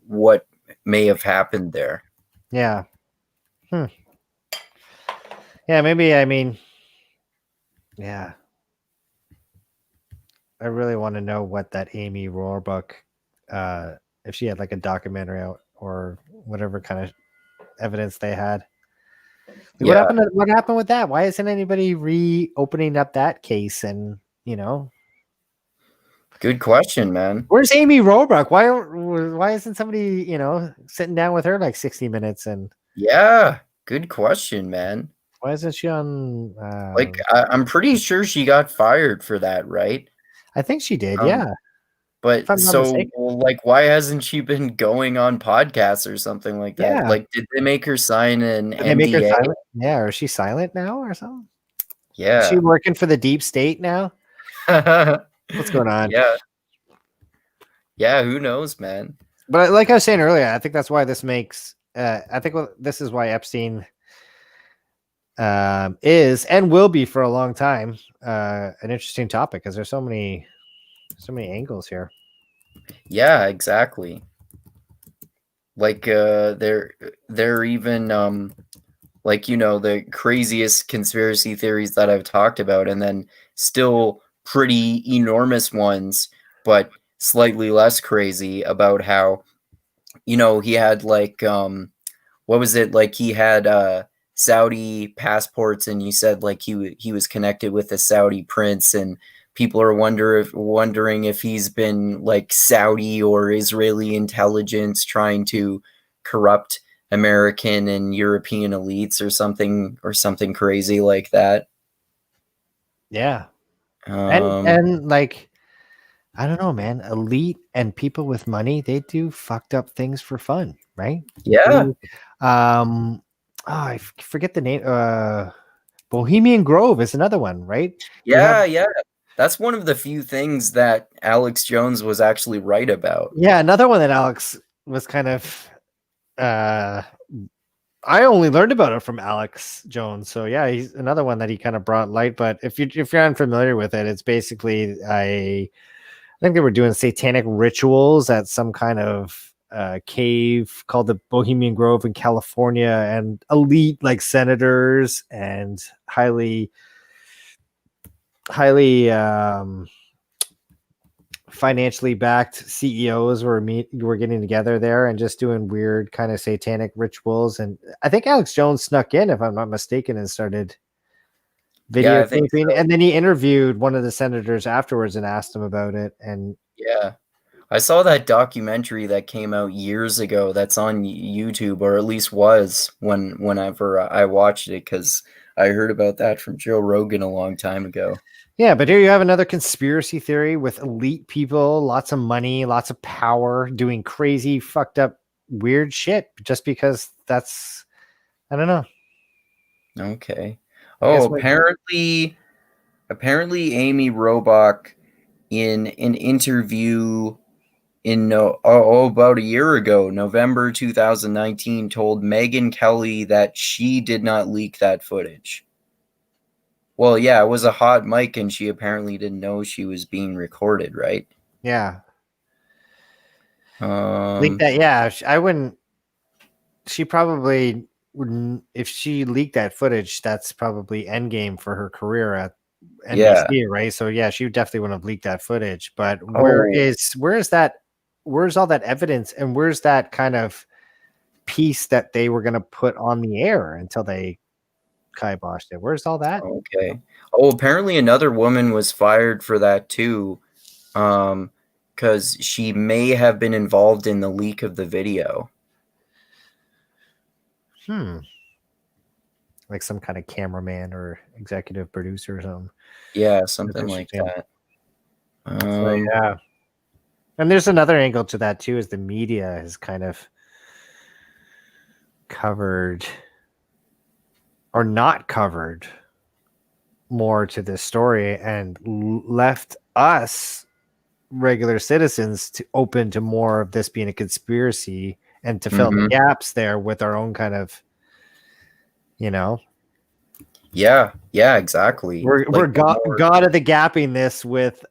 what may have happened there.
Yeah. Hmm. Yeah, maybe. I mean, yeah. I really want to know what that Amy Rohrbuck, if she had like a documentary out or whatever kind of evidence they had. Like, what
Yeah,
happened? What happened with that? Why isn't anybody reopening up that case? And
good question, man.
where's Amy Rohrbuck? Why isn't somebody sitting down with her like 60 minutes? And
Yeah, good question, man.
why isn't she on?
Like, I'm pretty sure she got fired for that, right?
I think she did.
Um,
Yeah, if
but
I'm not
so,
mistaken.
well, like, why hasn't she been going on podcasts or something like that?
Yeah.
Like, did they make her sign an
Did they make her
NDA?
silent? Yeah, or is she silent now or something? Is she
Yeah.
working for the deep state now? What's going on?
Yeah. Yeah, who knows, man?
But like I was saying earlier, I think that's why this makes. I think this is why Epstein is and will be for a long time an interesting topic because there's so many angles here.
Yeah, exactly. Like, they're even like, the craziest conspiracy theories that I've talked about, and then still pretty enormous ones, but slightly less crazy about how, he had like what was it, like he had Saudi passports, and you said like he was connected with a Saudi prince, and people are wondering if he's been like Saudi or Israeli intelligence trying to corrupt American and European elites or something crazy like that.
Yeah,
Um,
and like I don't know, man. Elite and people with money, they do fucked up things for fun, right?
yeah,
They, forget the name. Bohemian Grove is another one, right? You have
yeah. That's one of the few things that Alex Jones was actually right about.
another one that Alex was kind of. Uh, I only learned about it from Alex Jones, so yeah, he's another one that he kind of brought light. But if you're unfamiliar with it, it's basically I think they were doing satanic rituals at some kind of cave called the Bohemian Grove in California, and elite like senators and highly financially backed CEOs were getting together there and just doing weird kind of satanic rituals. And I think Alex Jones snuck in, if I'm not mistaken, and started
Yeah, I think
videotaping.
so.
And then he interviewed one of the senators afterwards and asked him about it. And
Yeah. I saw that documentary that came out years ago that's on YouTube, or at least was whenever I watched it, because I heard about that from Joe Rogan a long time ago.
yeah, but here you have another conspiracy theory with elite people, lots of money, lots of power, doing crazy, fucked up, weird shit just because that's, I don't know.
Okay.
I guess
Oh,
what,
apparently Amy Robach, in an interview about a year ago, November 2019, told Megyn Kelly that she did not leak that footage. Well, yeah, it was a hot mic, and she apparently didn't know she was being recorded, right?
yeah. Leak
Um,
that. Yeah. I wouldn't, she probably wouldn't, if she leaked that footage, that's probably endgame for her career at
yeah.
NBC, right? So yeah, she definitely wouldn't have leaked that footage. But
Oh,
where's all that evidence and where's that kind of piece that they were going to put on the air until they kiboshed it? Where's all that?
okay. Oh, apparently another woman was fired for that too, because she may have been involved in the leak of the video.
Like some kind of cameraman or executive producer or something.
Yeah,
That's
something like
interesting.
that.
So yeah. And there's another angle to that too, is the media has kind of covered or not covered more to this story and left us regular citizens to open to more of this being a conspiracy and to fill the
Mhm.
gaps there with our own kind of, you know,
Yeah, exactly.
we're
Like the more,
god of the gapping this with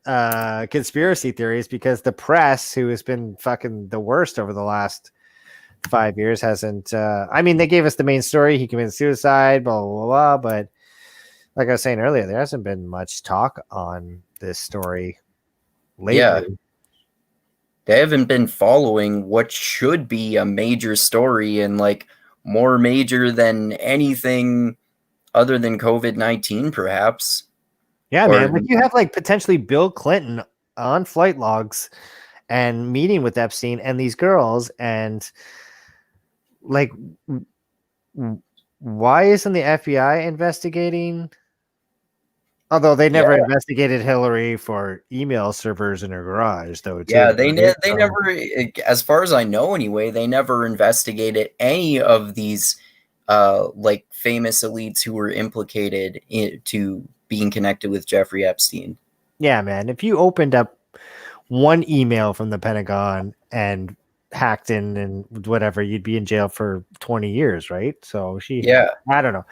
conspiracy theories because the press, who has been fucking the worst over the last 5 years hasn't. I mean, they gave us the main story. He committed suicide, blah, blah, blah. But like I was saying earlier, there hasn't been much talk on this story lately.
Yeah. They haven't been following what should be a major story and like more major than anything other than COVID-19, perhaps.
Yeah,
Or
man. Like you have like potentially Bill Clinton on flight logs and meeting with Epstein and these girls, and like, why isn't the FBI investigating? Although they never
yeah,
investigated Hillary for email servers in her garage, though,
yeah,
too. Right?
they
So,
never, as far as I know anyway, they never investigated any of these like famous elites who were implicated to being connected with Jeffrey Epstein.
yeah, man. If you opened up one email from the Pentagon and hacked in and whatever, you'd be in jail for 20 years, right? So
Yeah,
I don't know.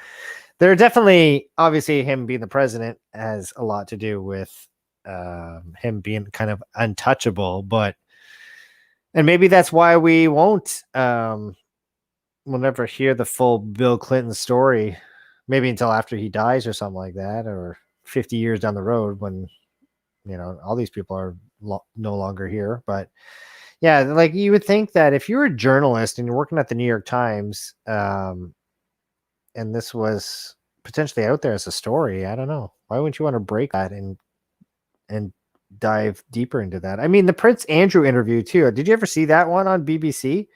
There are definitely, obviously, him being the president has a lot to do with him being kind of untouchable, and maybe that's why we won't, we'll never hear the full Bill Clinton story, maybe until after he dies or something like that, or 50 years down the road when, all these people are no longer here. But yeah, like you would think that if you're a journalist and you're working at the New York Times, and this was potentially out there as a story, I don't know. Why wouldn't you want to break that and dive deeper into that? I mean, the Prince Andrew interview too. Did you ever see that one on BBC?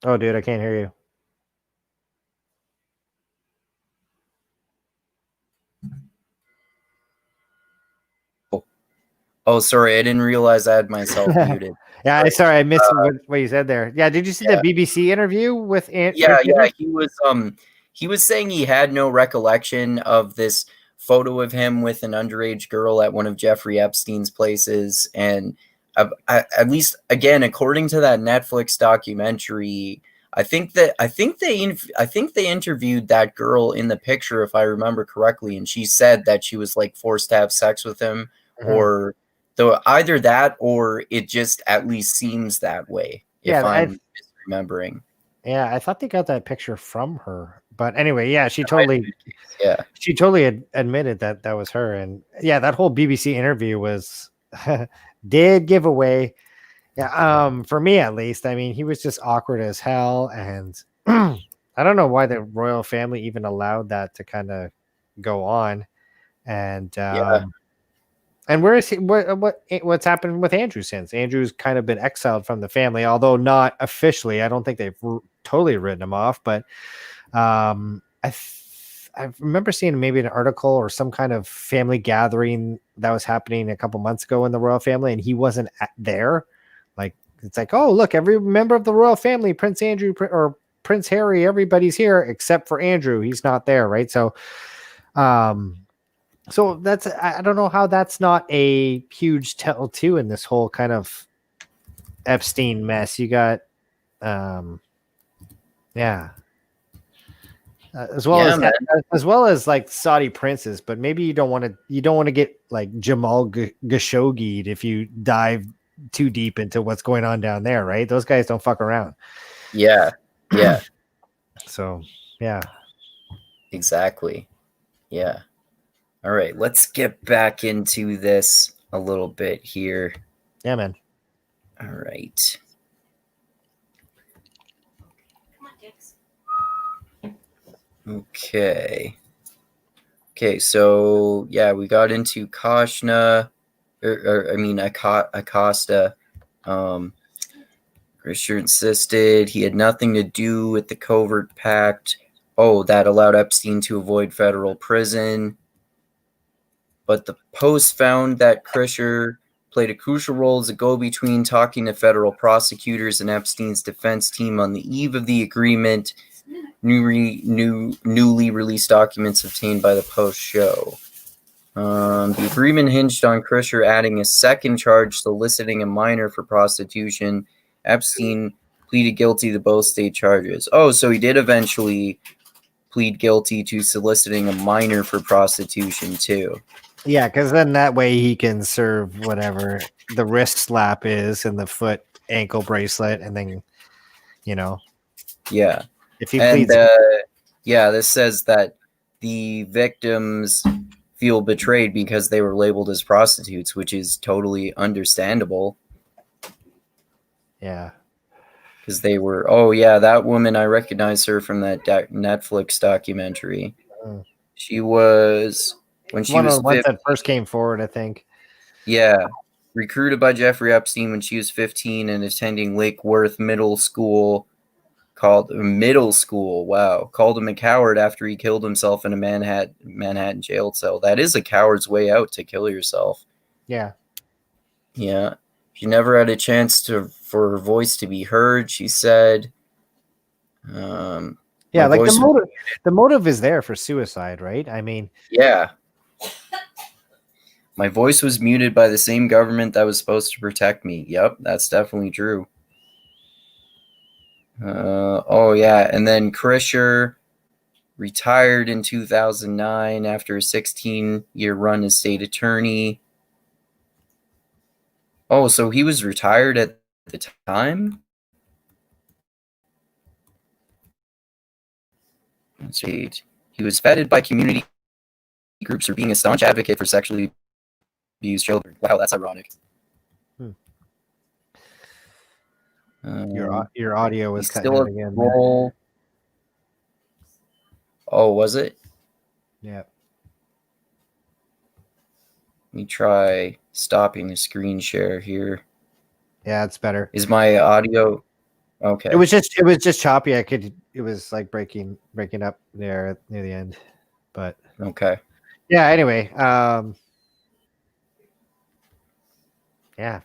Oh, dude, I can't hear you.
oh, sorry, I didn't realize I had myself muted.
Yeah,
Sorry.
sorry, I missed what you said there. Yeah, did you see the
Yeah.
BBC interview with
Yeah,
Prince Andrew?
he was saying he had no recollection of this photo of him with an underage girl at one of Jeffrey Epstein's places, and at least again, according to that Netflix documentary, I think they interviewed that girl in the picture, if I remember correctly, and she said that she was like forced to have sex with him,
Mhm.
or though either that or it just at least seems that way, if
Yeah,
I'm misremembering.
yeah, I thought they got that picture from her. But anyway, yeah, she
That might have
totally
been the case, yeah.
she totally admitted that that was her. And yeah, that whole BBC interview was did give away. Yeah, for me at least. I mean, he was just awkward as hell, and I don't know why the royal family even allowed that to kind of go on. And
Yeah.
and where is he? What's happened with Andrew since? Andrew's kind of been exiled from the family, although not officially. I don't think they've totally written him off, but I remember seeing maybe an article or some kind of family gathering that was happening a couple months ago in the royal family, and he wasn't there. Like it's like, oh look, every member of the royal family, Prince Andrew or Prince Harry, everybody's here except for Andrew. He's not there, right? So that's, I don't know how that's not a huge tell too in this whole kind of Epstein mess. You got, yeah, as well as like Saudi princes, but maybe you don't want to get like Jamal Khashoggi if you dive too deep into what's going on down there, right? Those guys don't fuck around.
Yeah. Yeah.
So yeah,
Exactly. Yeah. All right, let's get back into this a little bit here.
yeah, man.
All right. Okay. Okay, so yeah, we got into Koshna, Acosta. Risher insisted he had nothing to do with the covert pact. Oh, that allowed Epstein to avoid federal prison. But the Post found that Krischer played a crucial role as a go-between, talking to federal prosecutors and Epstein's defense team on the eve of the agreement. Newly released documents obtained by the Post show. The agreement hinged on Krischer adding a second charge, soliciting a minor for prostitution. Epstein pleaded guilty to both state charges. Oh, so he did eventually plead guilty to soliciting a minor for prostitution too.
Yeah, because then that way he can serve whatever the wrist slap is and the foot ankle bracelet, and then
Yeah.
if he
And
pleads,
yeah, this says that the victims feel betrayed because they were labeled as prostitutes, which is totally understandable.
yeah,
Because they were, oh yeah, that woman, I recognize her from that Netflix documentary.
Mm.
She was, when she
one of
was
the ones
15,
that first came forward, I think.
yeah, recruited by Jeffrey Epstein when she was 15 and attending Lake Worth Middle School. Called wow, called him a coward after he killed himself in a Manhattan jail cell. That is a coward's way out, to kill yourself.
Yeah,
Yeah. She never had a chance for her voice to be heard, she said.
yeah,
My
like
voice,
the motive is there for suicide, right? I mean,
yeah. My voice was muted by the same government that was supposed to protect me. Yep, that's definitely true. Oh yeah, and then Krischer retired in 2009 after a 16-year run as state attorney. Oh, so he was retired at the time? Let's see. He was feted by community groups for being a staunch advocate for sexually abused children. Wow, that's ironic.
your audio
He
was cutting
still
out
has
again.
role. Oh, was it?
Yeah.
Let me try stopping the screen share here.
Yeah, it's better.
Is my audio okay?
It was just choppy. It was like breaking up there near the end. But
Okay.
yeah, anyway, yeah.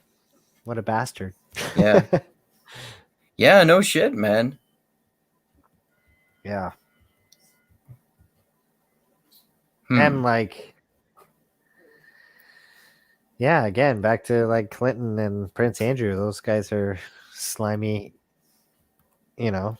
What a bastard.
Yeah. Yeah, no shit, man.
Yeah. And like, yeah, again, back to like Clinton and Prince Andrew. Those guys are slimy,
Yeah,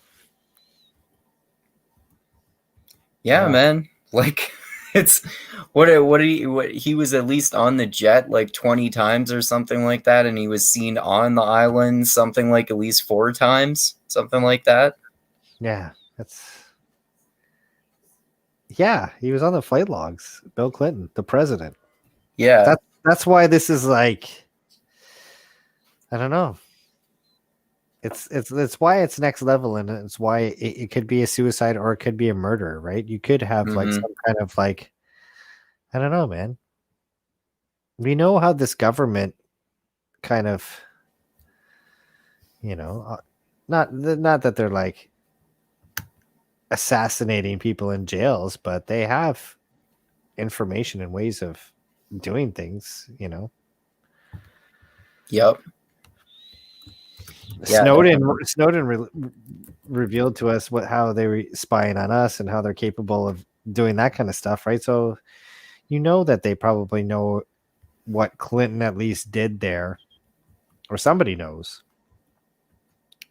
Yeah.
man. Like it's what he was at least on the jet like 20 times or something like that, and he was seen on the island something like at least 4 times, something like that.
Yeah, he was on the flight logs. Bill Clinton, the president.
Yeah.
That's why this is like, I don't know. It's why it's next level, and it's why it could be a suicide or it could be a murder, right? You could have like some kind of like, I don't know, man. We know how this government kind of, not that they're like assassinating people in jails, but they have information and ways of doing things,
Yep. Yeah,
Snowden revealed to us how they were spying on us and how they're capable of doing that kind of stuff, right? So that they probably know what Clinton at least did there, or somebody knows.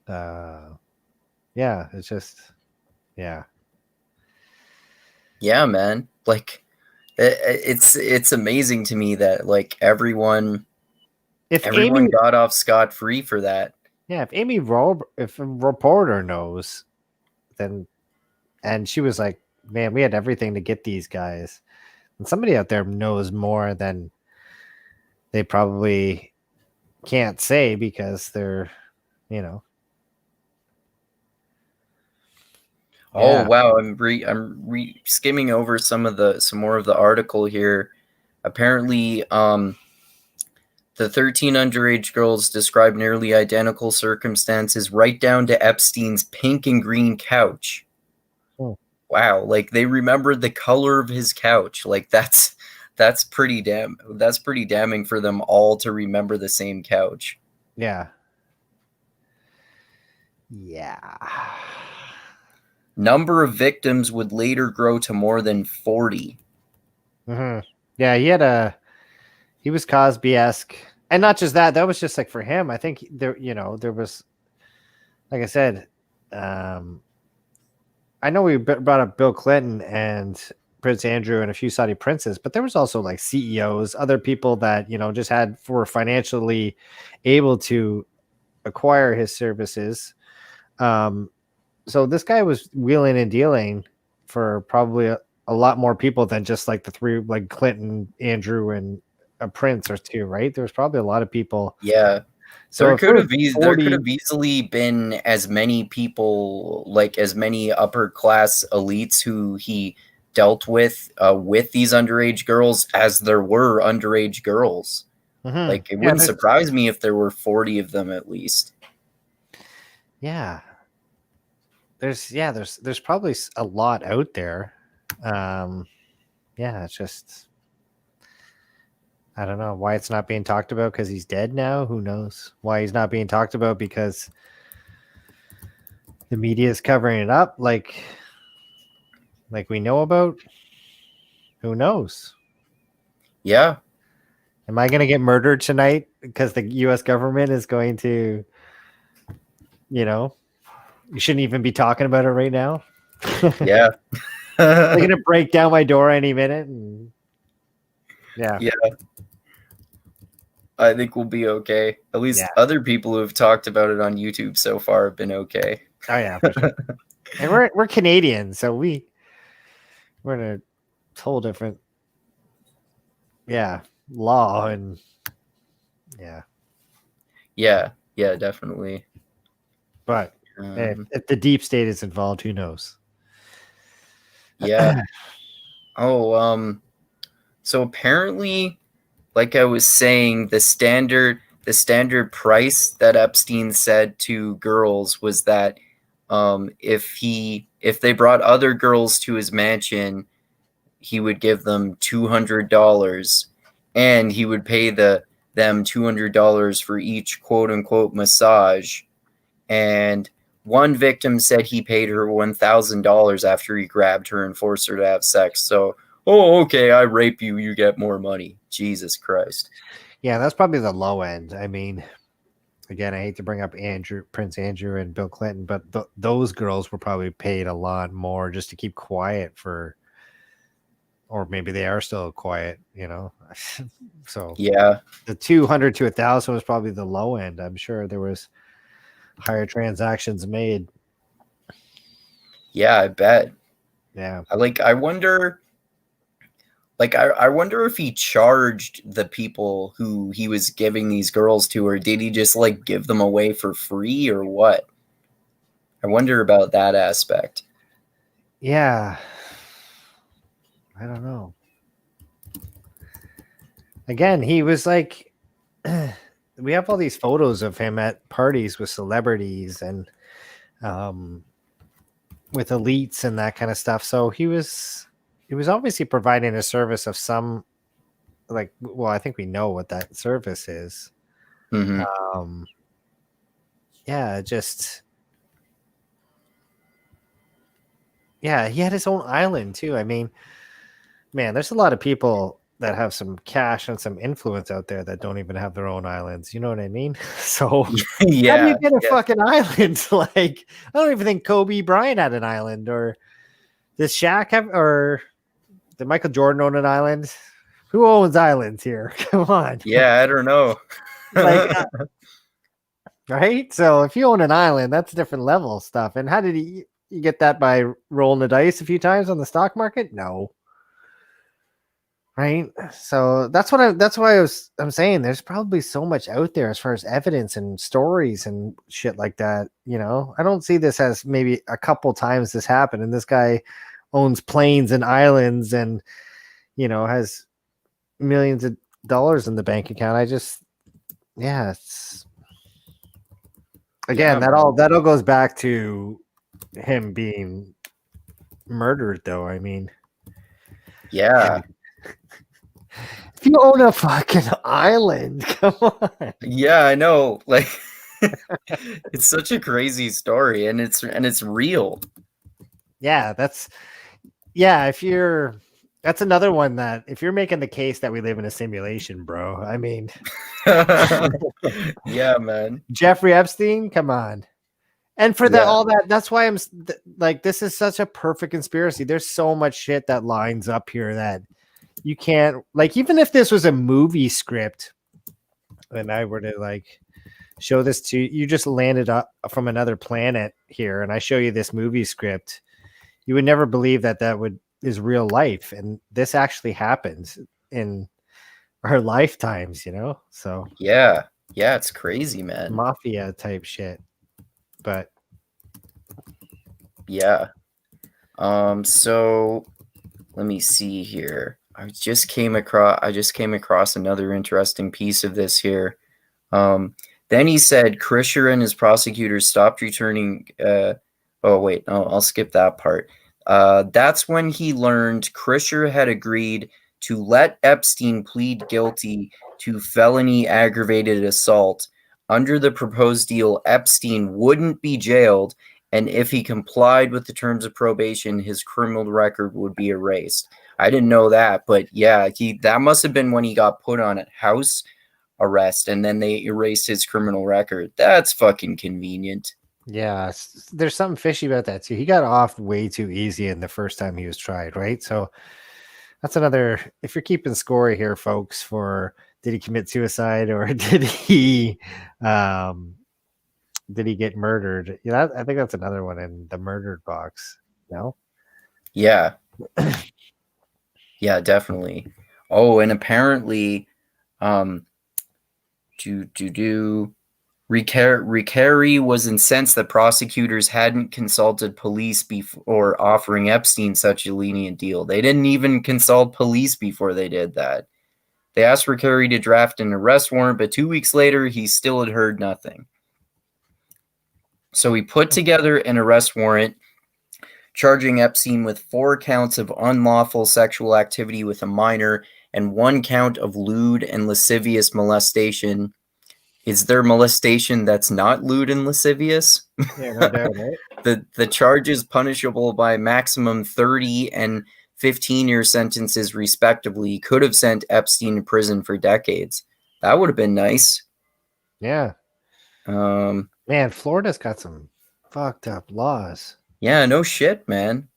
Yeah, it's just, yeah.
Yeah, man. Like it's amazing to me that like everyone got off scot-free for that.
Yeah, if a reporter knows, then, and she was like, man, we had everything to get these guys, and somebody out there knows more than they probably can't say because they're,
Oh wow, I'm skimming over some more of the article here. Apparently, the 13 underage girls described nearly identical circumstances, right down to Epstein's pink and green couch.
Oh.
Wow, like they remembered the color of his couch. Like that's pretty damning for them all to remember the same couch.
Yeah.
Number of victims would later grow to more than 40.
Mm-hmm. Yeah, he was Cosby-esque, and not just that. That was just like for him. I think there was, like I said, I know we brought up Bill Clinton, and Prince Andrew and a few Saudi princes, but there was also like CEOs, other people that, you know, just were financially able to acquire his services. So this guy was wheeling and dealing for probably a lot more people than just like the three, like Clinton, Andrew, and a prince or two, right? There was probably a lot of people.
Yeah.
So
there
if there
could have easily been as many people, like as many upper class elites who he dealt with these underage girls as there were underage girls. Like it wouldn't surprise me if there were 40 of them at least.
Yeah. There's probably a lot out there. It's just, I don't know why it's not being talked about, because he's dead now. Who knows why he's not being talked about? Because the media is covering it up like we know about. Who knows?
Yeah.
Am I going to get murdered tonight because the U.S. government is going to, you know, you shouldn't even be talking about it right now?
Yeah.
They're going to break down my door any minute. And yeah.
I think we'll be okay. At least other people who have talked about it on YouTube so far have been okay.
Oh yeah, for sure. And we're Canadian, so we're in a whole different law, and
definitely.
But if the deep state is involved, who knows?
Yeah. So apparently, like I was saying, the standard price that Epstein said to girls was that if they brought other girls to his mansion, he would give them $200, and he would pay them $200 for each quote unquote massage. And one victim said he paid her $1,000 after he grabbed her and forced her to have sex. So, okay, I rape you, you get more money. Jesus Christ.
Yeah, that's probably the low end. I mean, again, I hate to bring up Prince Andrew and Bill Clinton, but those girls were probably paid a lot more just to keep quiet or maybe they are still quiet, you know? So
yeah,
the 200 to 1,000 was probably the low end. I'm sure there was higher transactions made.
Yeah, I bet.
Yeah.
I wonder if he charged the people who he was giving these girls to, or did he just like give them away for free, or what? I wonder about that aspect.
Yeah. I don't know. Again, he was like, we have all these photos of him at parties with celebrities and with elites and that kind of stuff. So he was obviously providing a service of some, like, well, I think we know what that service is.
Mm-hmm.
He had his own island too. I mean, man, there's a lot of people that have some cash and some influence out there that don't even have their own islands. You know what I mean? So how do you get a fucking island? Like, I don't even think Kobe Bryant had an island, or does Shaq have, or did Michael Jordan own an island? Who owns islands here? Come on.
Yeah, I don't know.
Right? So if you own an island, that's a different level of stuff. And how did you get that? By rolling the dice a few times on the stock market? No. Right. So that's why I'm saying there's probably so much out there as far as evidence and stories and shit like that. You know, I don't see this as maybe a couple times this happened, and this guy owns planes and islands and, you know, has millions of dollars in the bank account. It's again, that all goes back to him being murdered, though. I mean,
yeah.
If you own a fucking island, come on.
Yeah, I know. Like, it's such a crazy story, and it's real.
Yeah, that's another one that if you're making the case that we live in a simulation, bro. I mean,
yeah, man.
Jeffrey Epstein, come on. And for that,
Yeah.
all that, that's why like, this is such a perfect conspiracy. There's so much shit that lines up here that you can't, like, even if this was a movie script and I were to like show this to you, you just landed up from another planet here, and I show you this movie script, you would never believe that is real life. And this actually happens in our lifetimes, So
Yeah. Yeah. It's crazy, man.
mafia type shit. But
Yeah. So let me see here. I just came across another interesting piece of this here. Then he said Krisher and his prosecutors stopped returning. Oh wait, no, I'll skip that part. That's when he learned Krisher had agreed to let Epstein plead guilty to felony aggravated assault. Under the proposed deal, Epstein wouldn't be jailed, and if he complied with the terms of probation, his criminal record would be erased. I didn't know that, but yeah, that must have been when he got put on house arrest and then they erased his criminal record. That's fucking convenient.
yeah, there's something fishy about that too. He got off way too easy in the first time he was tried, right? So that's another, if you're keeping score here, folks, for did he commit suicide or did he get murdered? Yeah, I think that's another one in the murdered box. No?
Yeah. Yeah, definitely. Oh, and apparently Ricari was incensed that prosecutors hadn't consulted police before offering Epstein such a lenient deal. They didn't even consult police before they did that. They asked Ricari to draft an arrest warrant, but 2 weeks later, he still had heard nothing. So he put together an arrest warrant charging Epstein with 4 counts of unlawful sexual activity with a minor and 1 count of lewd and lascivious molestation. Is there molestation that's not lewd and lascivious?
Yeah, no doubt, right?
The charge is punishable by maximum 30 and 15-year sentences, respectively. Could have sent Epstein to prison for decades. That would have been nice.
Yeah. Man, Florida's got some fucked up laws.
Yeah, no shit, man.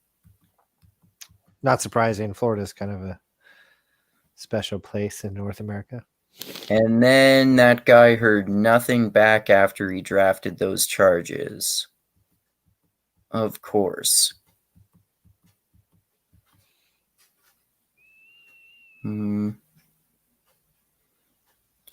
Not surprising. Florida's kind of a special place in North America.
And then that guy heard nothing back after he drafted those charges. Of course.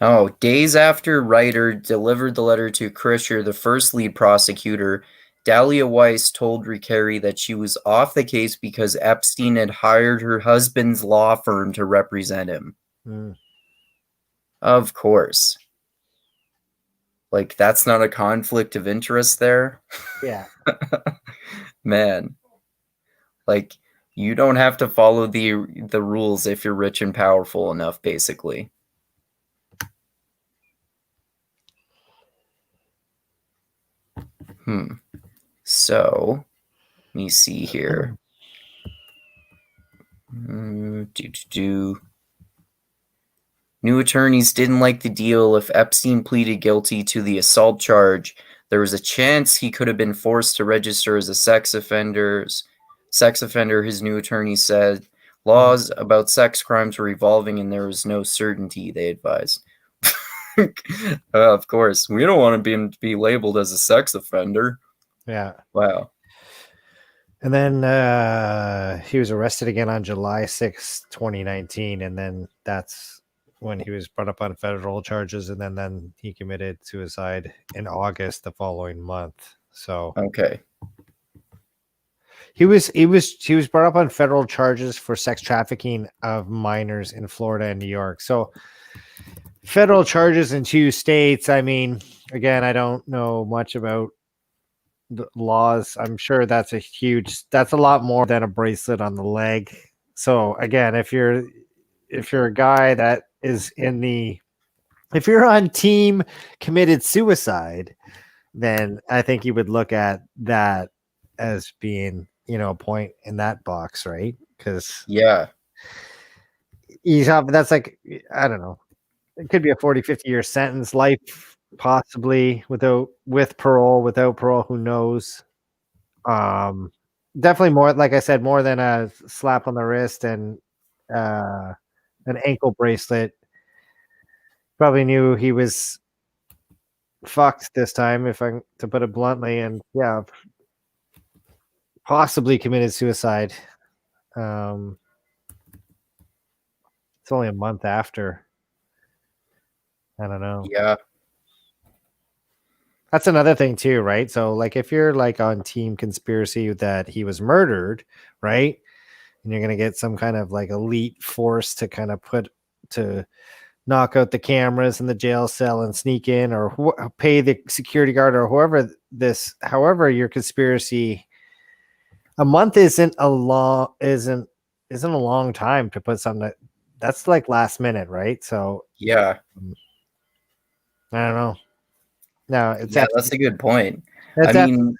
Oh, days after Reiter delivered the letter to Krisher, the first lead prosecutor, Dahlia Weiss told Ricari that she was off the case because Epstein had hired her husband's law firm to represent him. Of course. Like, that's not a conflict of interest there?
Yeah.
Man. Like, you don't have to follow the rules if you're rich and powerful enough, basically. So, let me see here. New attorneys didn't like the deal. If Epstein pleaded guilty to the assault charge, there was a chance he could have been forced to register as a sex offender, his new attorney said. Laws about sex crimes were evolving and there was no certainty, they advised. Of course, we don't want to be labeled as a sex offender.
Yeah.
Wow.
And then he was arrested again on July 6, 2019. And then that's when he was brought up on federal charges. And then he committed suicide in August the following month. So
okay.
He was brought up on federal charges for sex trafficking of minors in Florida and New York. So federal charges in 2 states. I mean, again, I don't know much about the laws. I'm sure that's a lot more than a bracelet on the leg. So again, if you're a guy that is if you're on team committed suicide, then I think you would look at that as being, a point in that box, right? Because that's like, I don't know, it could be a 40, 50 year sentence, life possibly with parole, without parole, who knows? Um, Definitely more, like I said, more than a slap on the wrist and uh, an ankle bracelet. Probably knew he was fucked this time, if I to put it bluntly, and yeah, possibly committed suicide. Um, it's only a month after. I don't know.
Yeah.
That's another thing too, right? So like if you're like on team conspiracy that he was murdered, right? And you're gonna get some kind of like elite force to kind of put to knock out the cameras in the jail cell and sneak in or pay the security guard or whoever however your conspiracy. A month isn't a long time to put something that's like last minute, right? So
Yeah.
I don't know. No, it's
Yeah, that's a good point. I
that's
mean,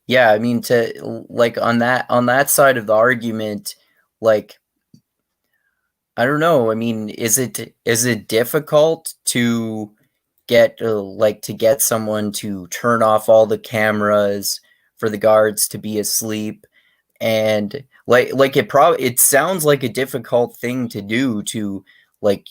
yeah, I mean to like on that side of the argument, like I don't know. I mean, is it difficult to get like to get someone to turn off all the cameras for the guards to be asleep and like it sounds like a difficult thing to do to like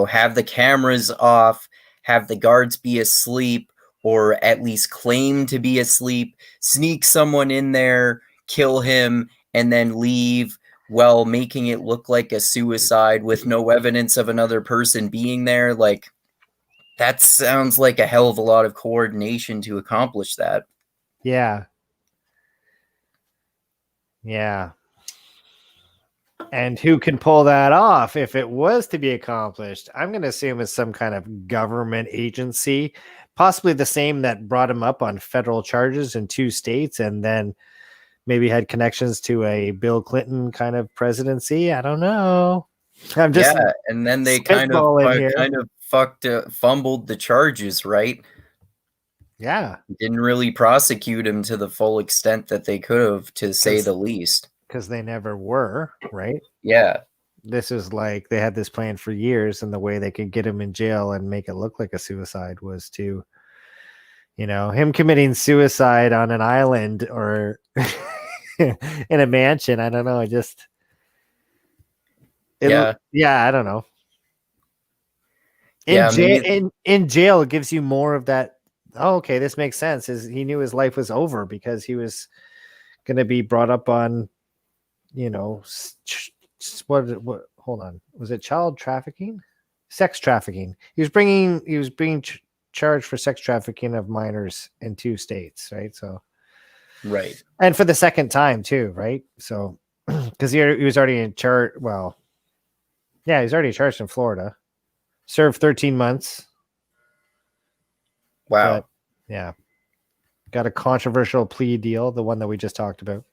have the cameras off, have the guards be asleep or at least claim to be asleep, sneak someone in there, kill him and then leave while making it look like a suicide with no evidence of another person being there. Like that sounds like a hell of a lot of coordination to accomplish that.
yeah. Yeah. And who can pull that off if it was to be accomplished? I'm going to assume it's some kind of government agency, possibly the same that brought him up on federal charges in 2 states and then maybe had connections to a Bill Clinton kind of presidency. I don't know. I'm just
Yeah, and then they
spitballing here.
fumbled the charges, right?
Yeah,
Didn't really prosecute him to the full extent that they could have, to say
because
the least.
they never were, right?
Yeah,
This is like they had this plan for years, and the way they could get him in jail and make it look like a suicide was to, him committing suicide on an island or in a mansion. I don't know.
yeah,
Yeah, I don't know.
yeah. Maybe,
In jail, it gives you more of that. Oh, okay, this makes sense. Is he knew his life was over because he was going to be brought up on, you know, what? Hold on, was it child trafficking, sex trafficking? He was being charged for sex trafficking of minors in 2 states, right? So,
right.
and for the second time too, right? So, because he was already in charge. Well, yeah, he's already charged in Florida. Served 13 months, but
Wow.
yeah, got a controversial plea deal, the one that we just talked about.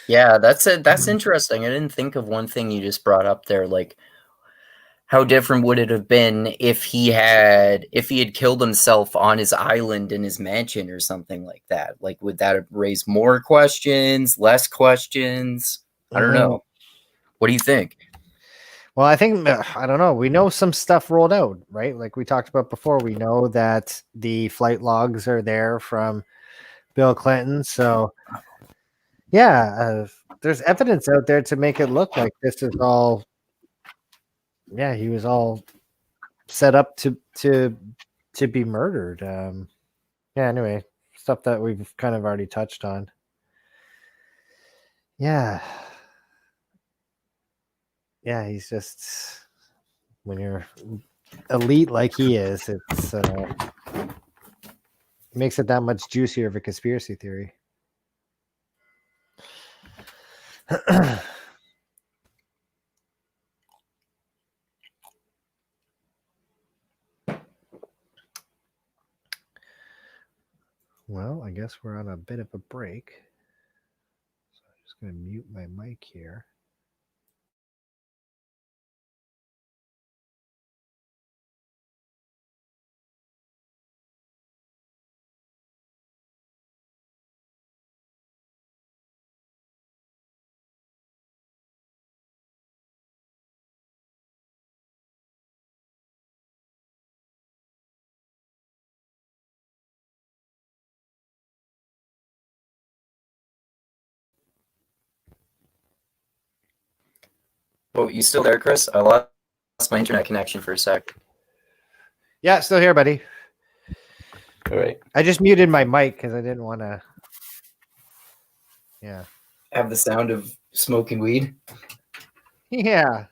Yeah, that's interesting. I didn't think of one thing you just brought up there. Like, how different would it have been if he had killed himself on his island in his mansion or something like that? Like, would that have raised more questions, less questions? I don't
Uh,
know. What do you think?
well, I think I don't know. We know some stuff rolled out, right? Like we talked about before. We know that the flight logs are there from Bill Clinton. So yeah, there's evidence out there to make it look like this is all. Yeah, he was all set up to be murdered. Yeah. Anyway, stuff that we've kind of already touched on. Yeah. Yeah, he's just when you're elite like he is, it's makes it that much juicier of a conspiracy theory. Well, I guess we're on a bit of a break. So I'm just going to mute my mic here.
Oh, you still there, Chris? I lost my internet connection for a sec.
Yeah, still here, buddy.
All right.
I just muted my mic because I didn't want to. Yeah.
Have the sound of smoking weed.
Yeah.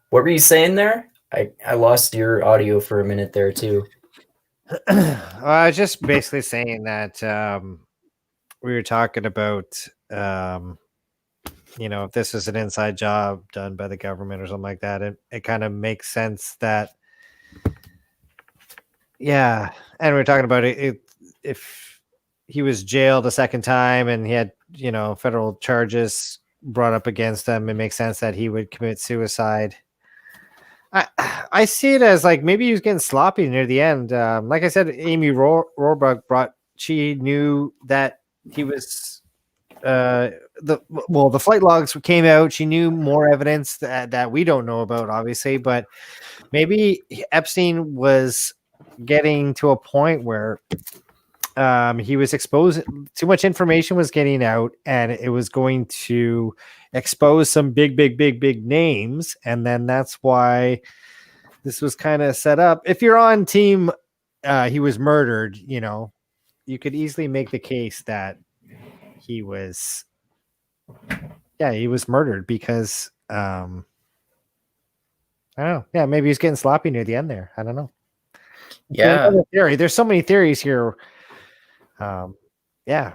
What were you saying there? I lost your audio for a minute there too.
I was just basically saying that we were talking about, if this is an inside job done by the government or something like that, it kind of makes sense that, yeah. And we were talking about it if he was jailed a second time and he had, federal charges brought up against him, it makes sense that he would commit suicide. I see it as like maybe he was getting sloppy near the end. Like I said, Amy Rohrbach she knew that he was the flight logs came out. She knew more evidence that we don't know about, obviously, but maybe Epstein was getting to a point where he was exposed. Too much information was getting out, and it was going to expose some big names, and then that's why this was kind of set up. If you're on team he was murdered, you could easily make the case that he was murdered because I don't know. Yeah, maybe he's getting sloppy near the end there. I don't know.
Yeah.
Theory. There's so many theories here. Yeah.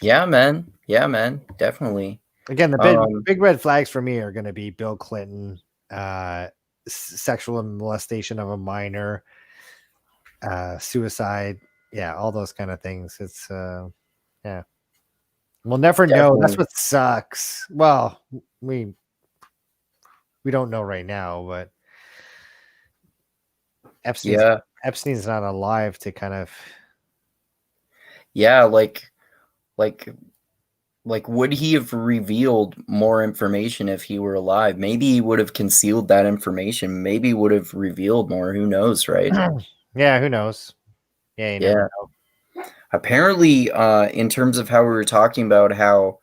Yeah, man. Yeah, man. Definitely.
Again, the big red flags for me are going to be Bill Clinton, sexual molestation of a minor, suicide. Yeah, all those kind of things. It's yeah. We'll never know. That's what sucks. Well, we don't know right now, but Epstein's not alive to kind of.
Yeah, like would he have revealed more information if he were alive? Maybe he would have concealed that information. Maybe he would have revealed more. Who knows, right?
Yeah, who knows? Yeah, you never know.
Apparently, in terms of how we were talking about how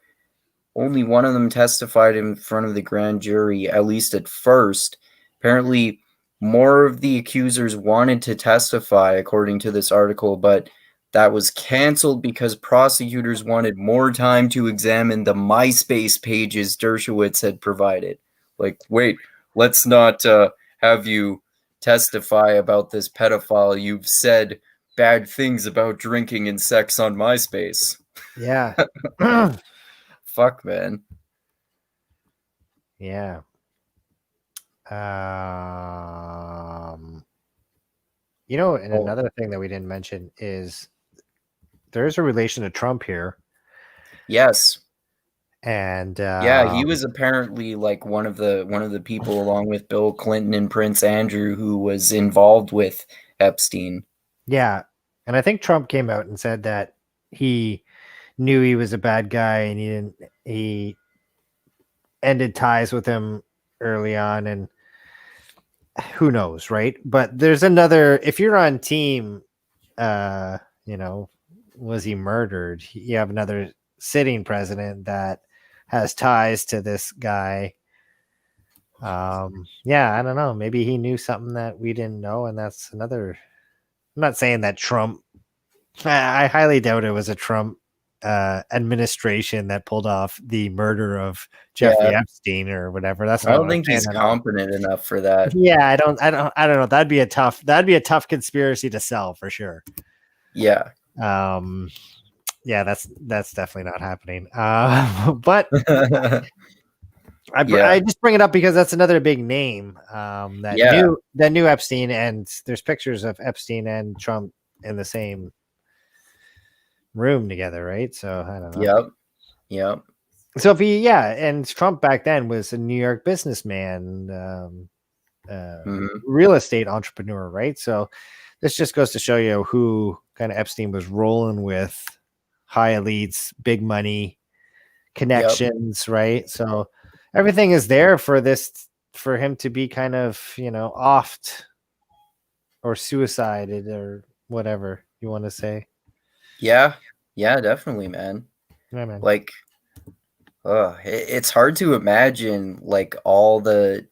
only one of them testified in front of the grand jury, at least at first, apparently more of the accusers wanted to testify, according to this article, but that was canceled because prosecutors wanted more time to examine the MySpace pages Dershowitz had provided. Like, wait, let's not have you testify about this pedophile. You've said bad things about drinking and sex on MySpace.
Yeah.
Fuck, man.
Yeah. And another thing that we didn't mention is there's a relation to Trump here.
Yes.
And
yeah, he was apparently like one of the people, along with Bill Clinton and Prince Andrew, who was involved with Epstein.
Yeah. And I think Trump came out and said that he knew he was a bad guy and he ended ties with him early on, and who knows, right? But there's another, if you're on team, was he murdered? You have another sitting president that has ties to this guy. Yeah, I don't know. Maybe he knew something that we didn't know, and that's another. I'm not saying that Trump. I highly doubt it was a Trump administration that pulled off the murder of Jeffrey Epstein or whatever. That's
I don't think he's competent enough for that.
Yeah, I don't know. That'd be a tough conspiracy to sell for sure.
Yeah.
Yeah, that's definitely not happening. But I just bring it up because that's another big name that knew Epstein, and there's pictures of Epstein and Trump in the same room together, right? So I don't know.
Yep.
So and Trump back then was a New York businessman, real estate entrepreneur, right? So this just goes to show you who kind of Epstein was rolling with: high elites, big money, connections, right? So everything is there for him to be kind of, offed or suicided or whatever you want to say.
Yeah, definitely, man.
Yeah, man.
Like It's hard to imagine like all the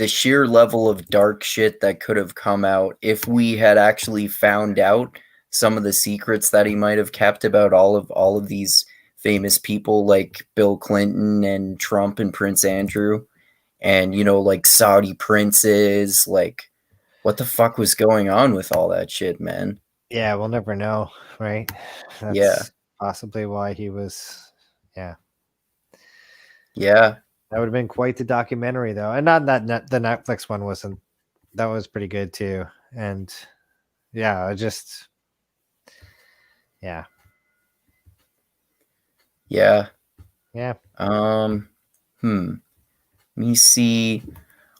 sheer level of dark shit that could have come out if we had actually found out some of the secrets that he might have kept about all of these famous people like Bill Clinton and Trump and Prince Andrew, and like Saudi princes. Like, what the fuck was going on with all that shit, man?
Yeah, we'll never know, right?
Yeah.
That's possibly why he was. Yeah,
Yeah.
that would have been quite the documentary, though, and not that the Netflix one wasn't. That was pretty good too, and yeah, I just yeah,
Yeah.
yeah.
um Let me see.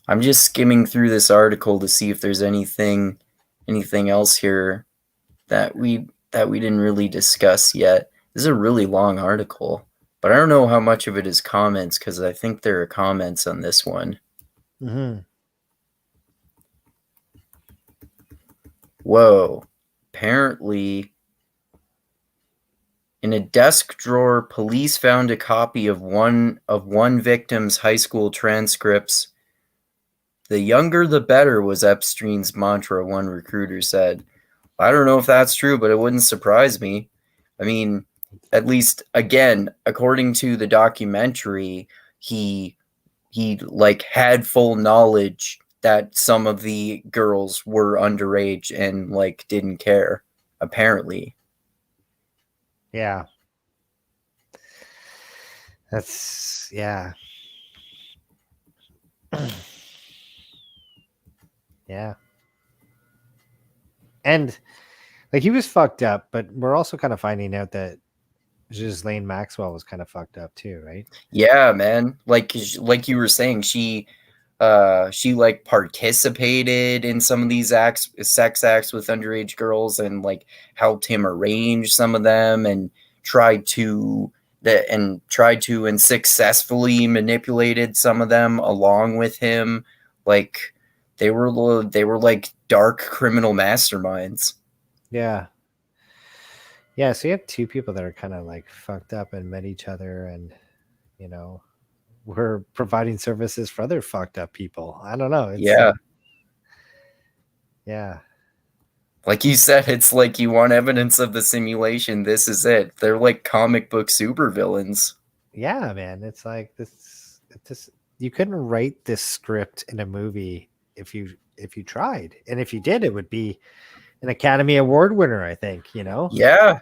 I'm just skimming through this article to see if there's anything else here that we didn't really discuss yet. This is a really long article, but I don't know how much of it is comments because I think there are comments on this one.
Mm-hmm.
Whoa. Apparently, in a desk drawer, police found a copy of one victim's high school transcripts. The younger the better was Epstein's mantra, one recruiter said. I don't know if that's true, but it wouldn't surprise me. I mean, at least again, according to the documentary, he like had full knowledge that some of the girls were underage and like didn't care, apparently.
Yeah, that's yeah, yeah, and like he was fucked up, but we're also kind of finding out that Ghislaine Maxwell was kind of fucked up too, right?
Yeah, man. Like you were saying, she like participated in some of these sex acts with underage girls, and like helped him arrange some of them, and tried to and successfully manipulated some of them along with him. Like, they were like dark criminal masterminds.
Yeah, yeah. So you have two people that are kind of like fucked up and met each other, and you know, we're providing services for other fucked up people. I don't know. It's
Yeah.
yeah,
Like you said, it's like you want evidence of the simulation. This is it. They're like comic book supervillains.
yeah, man. It's like this. You couldn't write this script in a movie if you tried, and if you did, it would be an Academy Award winner. I think you know.
Yeah.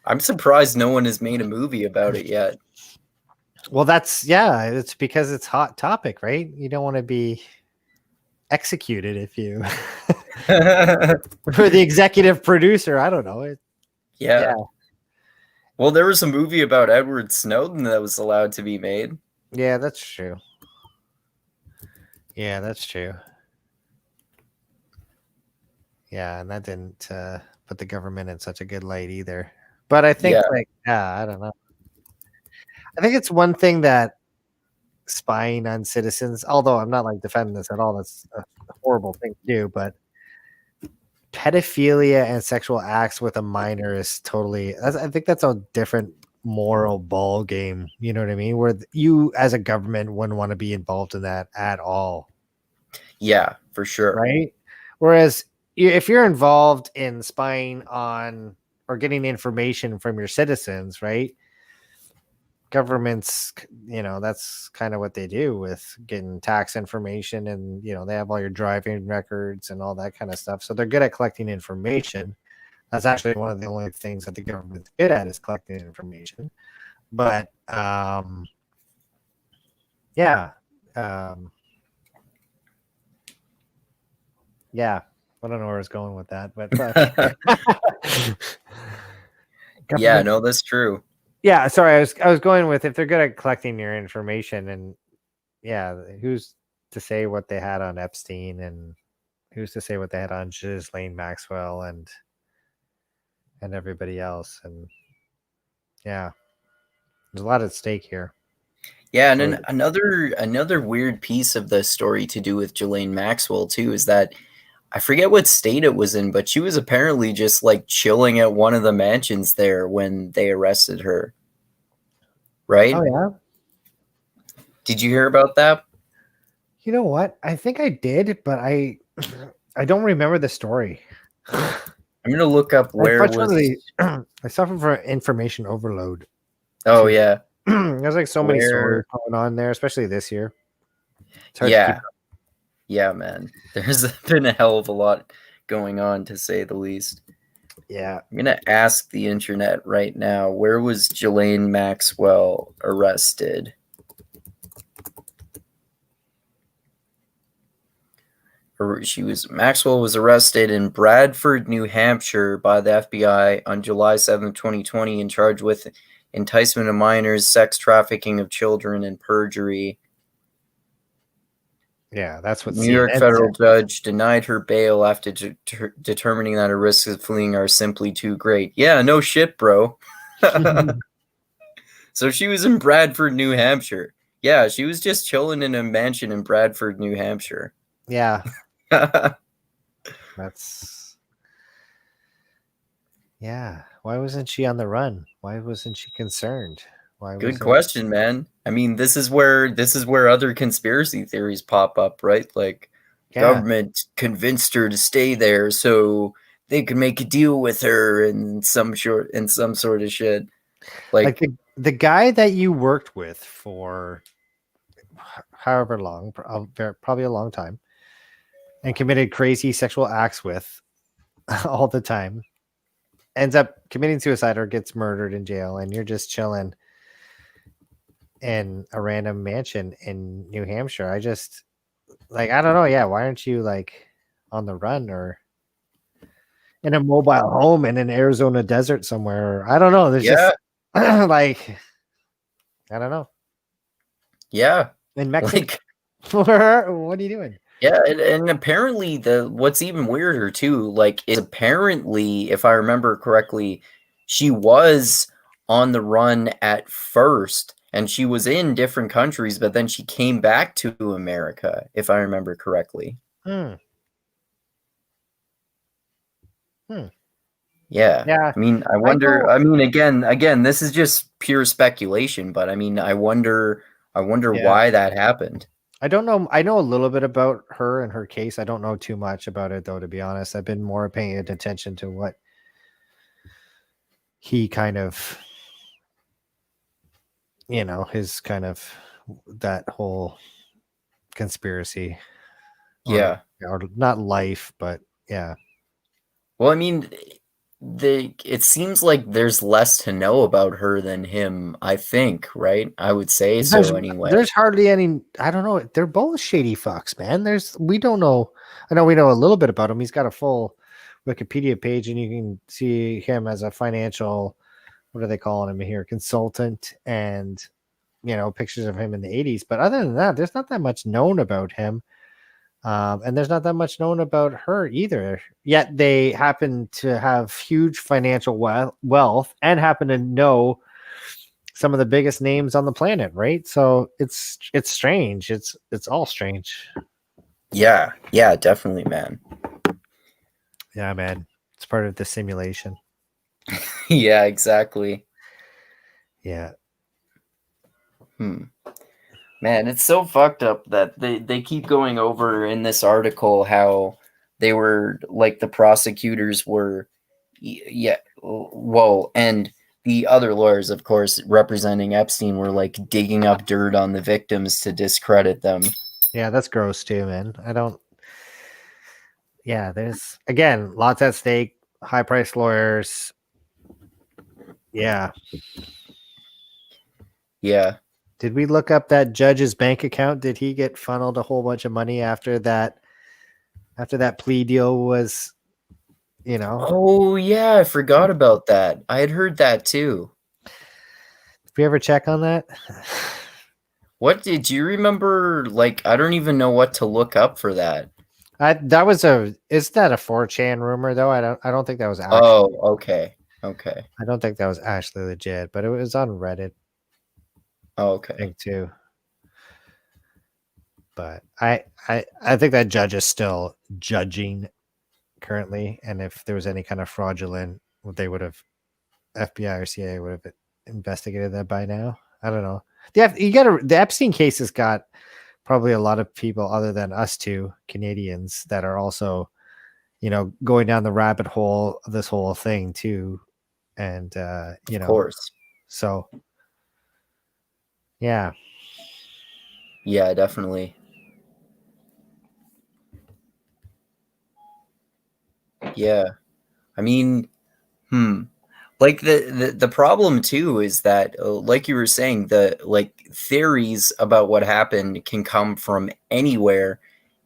I'm surprised no one has made a movie about it yet.
Well, it's because it's hot topic, right? You don't want to be executed if you or the executive producer. I don't know.
Yeah.
Yeah,
Well, there was a movie about Edward Snowden that was allowed to be made.
yeah, that's true. Yeah, that's true. Yeah, and that didn't put the government in such a good light either. But I think,
Yeah.
like, yeah, I don't know. I think it's one thing that spying on citizens, although I'm not like defending this at all, that's a horrible thing to do, but pedophilia and sexual acts with a minor is I think that's a different moral ball game. You know what I mean? Where you as a government wouldn't want to be involved in that at all.
Yeah, for sure.
Right? Whereas if you're involved in spying on or getting information from your citizens, right? Governments, that's kind of what they do with getting tax information, and they have all your driving records and all that kind of stuff. So they're good at collecting information. That's actually one of the only things that the government's good at is collecting information. But yeah. Yeah, I don't know where I was going with that, but
Yeah, no, that's true.
yeah. Sorry, I was going with if they're good at collecting your information, and yeah, who's to say what they had on Epstein, and who's to say what they had on Ghislaine Maxwell and everybody else, and yeah, there's a lot at stake here.
Yeah, and then another weird piece of the story to do with Ghislaine Maxwell too is that I forget what state it was in, but she was apparently just like chilling at one of the mansions there when they arrested her. right?
Oh yeah.
Did you hear about that?
You know what? I think I did, but I I don't remember the story.
I'm gonna look up where was.
Unfortunately, I suffer from information overload
Oh
too.
yeah,
There's like so many stories
where?
going on there, especially this year. It's hard to keep
Yeah, yeah, man. There's been a hell of a lot going on, to say the least.
up. Yeah.
I'm gonna ask the internet right now. Where was Ghislaine Maxwell arrested? Maxwell was arrested in Bradford, New Hampshire by the FBI on July 7th, 2020 and charged with enticement of minors, sex trafficking of children, and perjury.
Yeah, that's what
New York
CNN said.
federal judge denied her bail after determining that her risks of fleeing are simply too great. Yeah, no shit, bro. So she was in Bradford, New Hampshire. Yeah, she was just chilling in a mansion in Bradford, New Hampshire.
Yeah, that's yeah. Why wasn't she on the run? Why wasn't she concerned? Why
Good
wasn't
question, man. I mean, this is where other conspiracy theories pop up, right? Like
yeah,
government convinced her to stay there so they could make a deal with her and some sort of shit.
like
Like,
the guy that you worked with for however long, probably a long time, and committed crazy sexual acts with all the time, ends up committing suicide or gets murdered in jail, and you're just chilling in a random mansion in New Hampshire. I just like I don't know. Yeah, why aren't you like on the run or in a mobile home in an Arizona desert somewhere? I don't know. There's
yeah,
just like I don't know.
yeah.
In Mexico,
Like,
what are you doing?
yeah, and apparently the what's even weirder too, like, is apparently, if I remember correctly, she was on the run at first and she was in different countries, but then she came back to America, if I remember correctly.
Hmm. Hmm.
Yeah.
Yeah,
I mean, I
I
wonder,
know.
I mean, again, this is just pure speculation, but I mean, I wonder
Yeah,
why that happened.
I don't know. I know a little bit about her and her case. I don't know too much about it though, to be honest. I've been more paying attention to what he kind of, his kind of that whole conspiracy
Yeah.
or not life, but yeah.
Well, I mean, it seems like there's less to know about her than him, I think, right? I would say
There's
so anyway.
there's hardly any. I don't know. They're both shady fucks, man. We don't know. I know we know a little bit about him. He's got a full Wikipedia page, and you can see him as a financial. What are they calling him here? Consultant, and pictures of him in the '80s. But other than that, there's not that much known about him, and there's not that much known about her either. Yet they happen to have huge financial wealth and happen to know some of the biggest names on the planet, right? So it's strange. It's all strange.
Yeah, yeah, definitely, man.
Yeah, man. It's part of the simulation.
Yeah, exactly.
Yeah.
Hmm. Man, it's so fucked up that they keep going over in this article how they were like the prosecutors were, yeah, whoa, and the other lawyers, of course, representing Epstein were like digging up dirt on the victims to discredit them.
Yeah, that's gross too, man. I don't yeah, there's again lots at stake, high priced lawyers. Yeah.
Yeah.
Did we look up that judge's bank account? Did he get funneled a whole bunch of money after that plea deal was, you know?
Oh yeah, I forgot about that. I had heard that too.
Did we ever check on that?
What did you remember? Like, I don't even know what to look up for that.
That was is that a 4chan rumor though? I don't think that was actually
Oh, okay. Okay.
I don't think that was actually legit, but it was on Reddit,
Oh,
I
okay.
think too. But I think that judge is still judging currently, and if there was any kind of fraudulent, they would have FBI or CIA would have investigated that by now. I don't know. The Epstein case has got probably a lot of people other than us two Canadians that are also, going down the rabbit hole of this whole thing too. And,
Of course.
so yeah.
Yeah, definitely. Yeah. I mean, like the problem too is that like you were saying, the like theories about what happened can come from anywhere,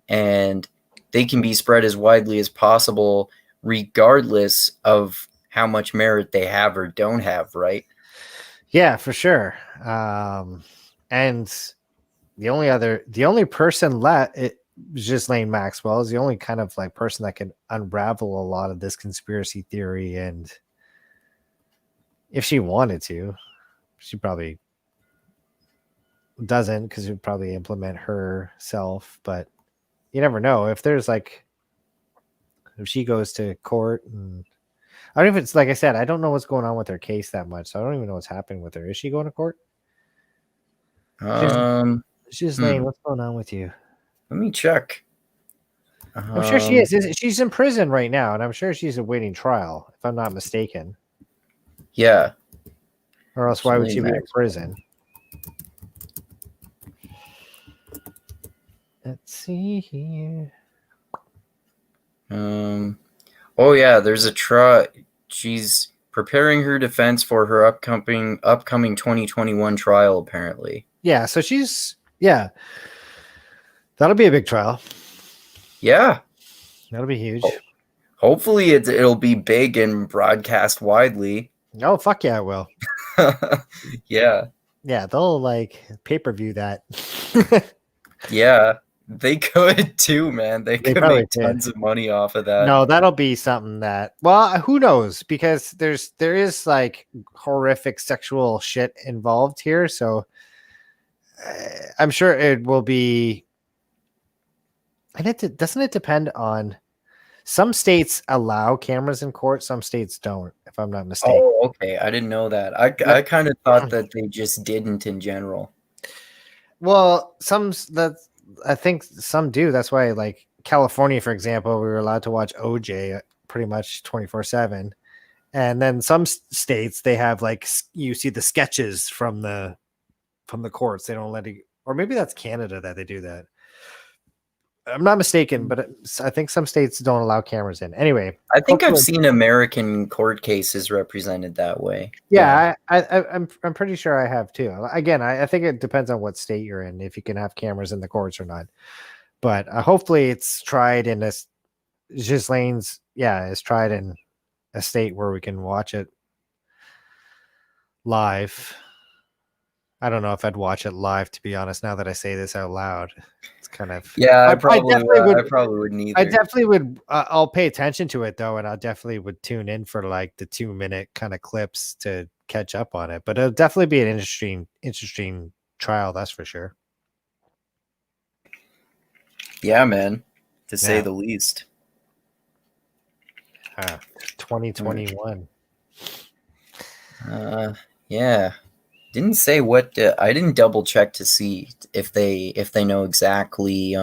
and they can be spread as widely as possible regardless of how much merit they have or don't have, right?
Yeah, for sure. And the only person left, Ghislaine Maxwell is the only kind of like person that can unravel a lot of this conspiracy theory. And if she wanted to, she probably doesn't, because it would probably implement herself. But you never know. If she goes to court, and I don't know if it's, like I said, I don't know what's going on with her case that much. So I don't even know what's happening with her. Is she going to court? Ghislaine, what's going on with you?
Let me check.
I'm sure she is. She's in prison right now, and I'm sure she's awaiting trial, if I'm not mistaken.
Yeah.
Or else why would she be in prison? Let's see here.
Oh yeah, there's a trial. She's preparing her defense for her upcoming 2021 trial, apparently.
Yeah, so that'll be a big trial.
Yeah.
That'll be huge.
Hopefully it'll be big and broadcast widely.
Oh, fuck yeah, it will.
Yeah.
Yeah, they'll like pay-per-view that.
Yeah, they could too, man. They could make tons of money off of that.
No, that'll be something that, well, who knows? Because there is like horrific sexual shit involved here. So I'm sure it will be. And doesn't it depend on, some states allow cameras in court, some states don't, if I'm not mistaken.
Oh, okay. I didn't know that. I kind of thought that they just didn't in general.
Well, I think some do. That's why, like California, for example, we were allowed to watch OJ pretty much 24/7. And then some states, they have like, you see the sketches from the courts. They don't let it, or maybe that's Canada that they do that. I'm not mistaken, but I think some states don't allow cameras in. Anyway,
I think I've seen American court cases represented that way.
Yeah, I'm pretty sure I have too. Again, I think it depends on what state you're in, if you can have cameras in the courts or not. But hopefully it's tried in this. Ghislaine's, it's tried in a state where we can watch it live. I don't know if I'd watch it live, to be honest. Now that I say this out loud, it's kind of,
I probably wouldn't either.
I definitely would. I'll pay attention to it though, and I definitely would tune in for like the 2-minute kind of clips to catch up on it. But it'll definitely be an interesting trial, that's for sure.
Yeah, man, to say the least.
2021.
Yeah. Didn't say what. I didn't double check to see if they know exactly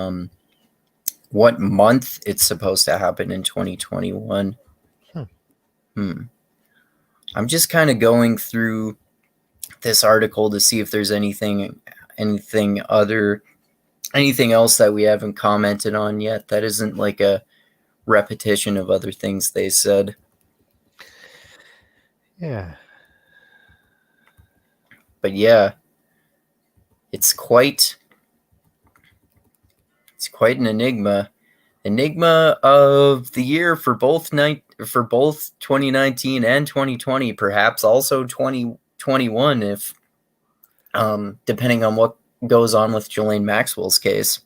what month it's supposed to happen in 2021. I'm just kind of going through this article to see if there's anything else that we haven't commented on yet that isn't like a repetition of other things they said.
Yeah.
But yeah, it's quite an enigma of the year for both 2019 and 2020, perhaps also 2021, if depending on what goes on with Ghislaine Maxwell's case.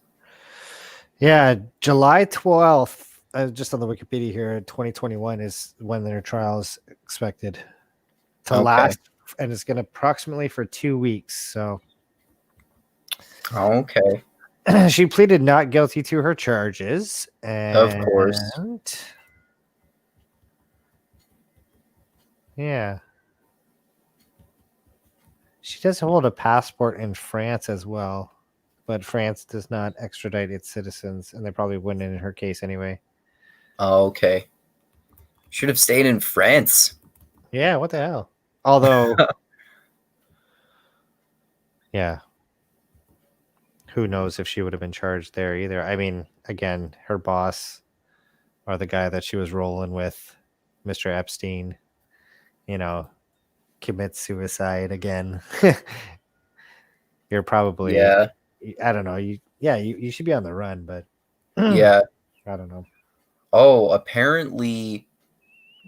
Yeah, July 12th, just on the Wikipedia here, 2021 is when their trial is expected to last, and it's going to approximately for 2 weeks. So,
okay.
She pleaded not guilty to her charges, and
of course,
yeah. She does hold a passport in France as well, but France does not extradite its citizens, and they probably wouldn't in her case anyway.
Oh, okay. Should have stayed in France.
Yeah, what the hell? Although, yeah, who knows if she would have been charged there either. I mean, again, her boss or the guy that she was rolling with, Mr. Epstein, you know, commits suicide again. You're probably,
Yeah.
I don't know, you should be on the run, but
Yeah.
I don't know.
Oh, apparently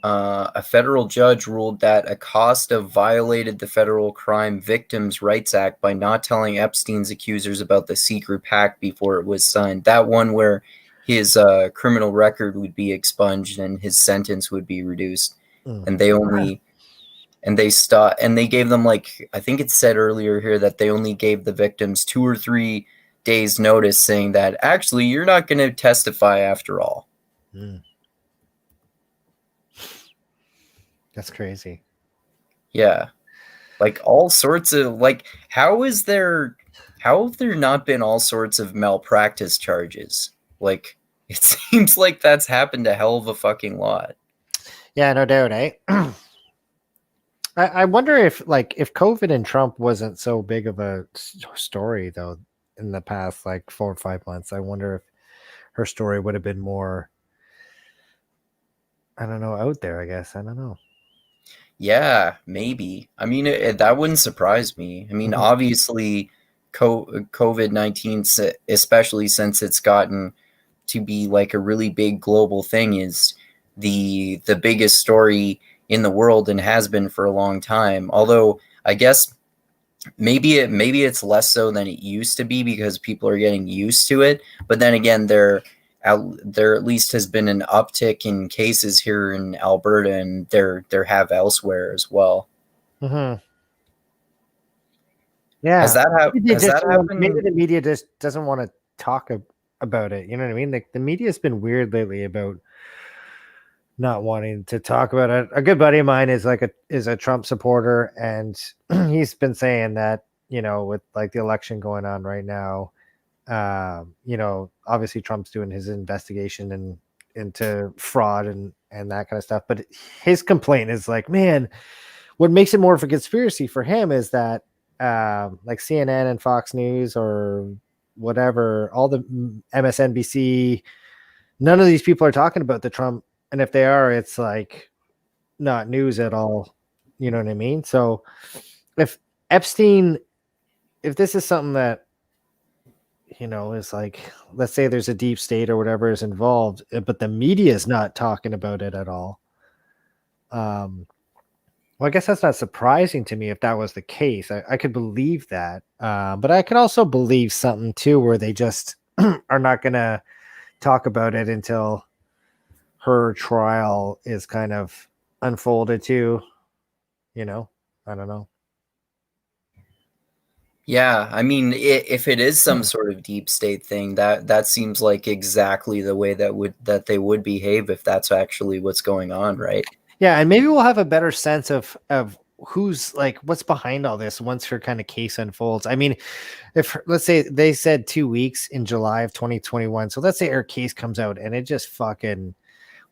a federal judge ruled that Acosta violated the Federal Crime Victims' Rights Act by not telling Epstein's accusers about the secret pact before it was signed. That one where his criminal record would be expunged and his sentence would be reduced.
Mm.
And they gave them, like, I think it said earlier here that they only gave the victims 2 or 3 days notice, saying that actually you're not going to testify after all.
Mm. That's crazy.
Yeah. Like all sorts of, like, how have there not been all sorts of malpractice charges? Like, it seems like that's happened a hell of a fucking lot.
Yeah, no doubt, eh? I wonder if COVID and Trump wasn't so big of a story though in the past like 4 or 5 months. I wonder if her story would have been more, I don't know, out there. I guess I don't know.
Yeah, maybe. I mean, that wouldn't surprise me. I mean,
Mhm.
obviously, COVID-19, especially since it's gotten to be like a really big global thing, is the biggest story in the world and has been for a long time. Although I guess maybe it's less so than it used to be because people are getting used to it. But then again, there at least has been an uptick in cases here in Alberta, and there have elsewhere as well.
Mhm.
Has
Yeah,
that has that
maybe
happened?
the media just doesn't want to talk about it. You know what I mean? Like the media's been weird lately about not wanting to talk about it. A good buddy of mine is a Trump supporter, and he's been saying that with like the election going on right now, obviously Trump's doing his investigation and into fraud and that kind of stuff. But his complaint is like, man, what makes it more of a conspiracy for him is that like CNN and Fox News or whatever, all the MSNBC, none of these people are talking about the Trump, and if they are, it's like not news at all. You know what I mean? So if Epstein, if this is something that is like, let's say there's a deep state or whatever is involved, but the media is not talking about it at all. Well, I guess that's not surprising to me if that was the case. I could believe that. But I could also believe something too where they just are not going to talk about it until her trial is kind of unfolded too. I don't know.
Yeah, I mean, if it is some sort of deep state thing, that seems like exactly the way that they would behave if that's actually what's going on, right?
Yeah, and maybe we'll have a better sense of who's like what's behind all this once her kind of case unfolds. I mean, if let's say they said 2 weeks in July of 2021, so let's say her case comes out and it just fucking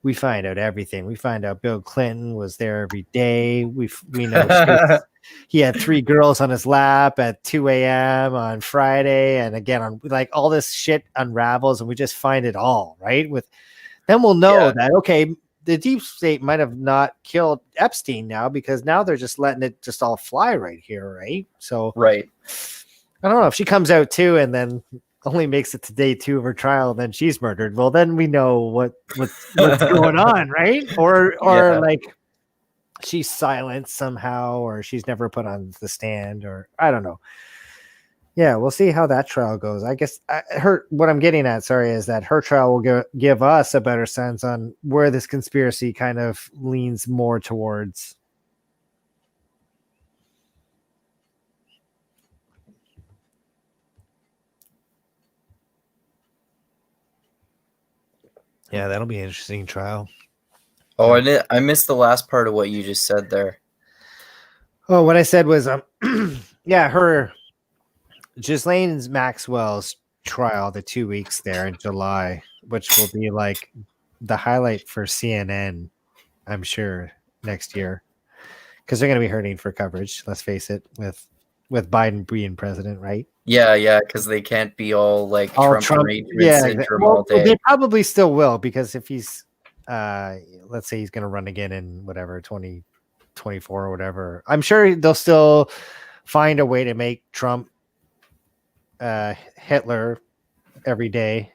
we find out everything. We find out Bill Clinton was there every day. We know he had 3 girls on his lap at 2 a.m. on Friday, and again on like all this shit unravels, and we just find it all right. Then we'll know
Yeah,
that okay, the deep state might have not killed Epstein now because now they're just letting it just all fly right here, right? So
right.
I don't know if she comes out too and then only makes it to day 2 of her trial, and then she's murdered. Well, then we know what's going on, right? Or
Yeah.
like she's silenced somehow, or she's never put on the stand, or I don't know. Yeah, we'll see how that trial goes. I guess what I'm getting at, sorry, is that her trial will give us a better sense on where this conspiracy kind of leans more towards. Yeah, that'll be an interesting trial.
Oh, I missed the last part of what you just said there.
Oh, what I said was Yeah, her Ghislaine Maxwell's trial, the 2 weeks there in July, which will be like the highlight for CNN, I'm sure, next year. Because they're going to be hurting for coverage, let's face it, with Biden being president, right?
Yeah, because they can't be all like
All
Trump
Trump,
arrangement
yeah.
syndrome
Well,
all day.
they probably still will, because if he's, let's say he's going to run again in whatever 2024 or whatever, I'm sure they'll still find a way to make Trump Hitler every day,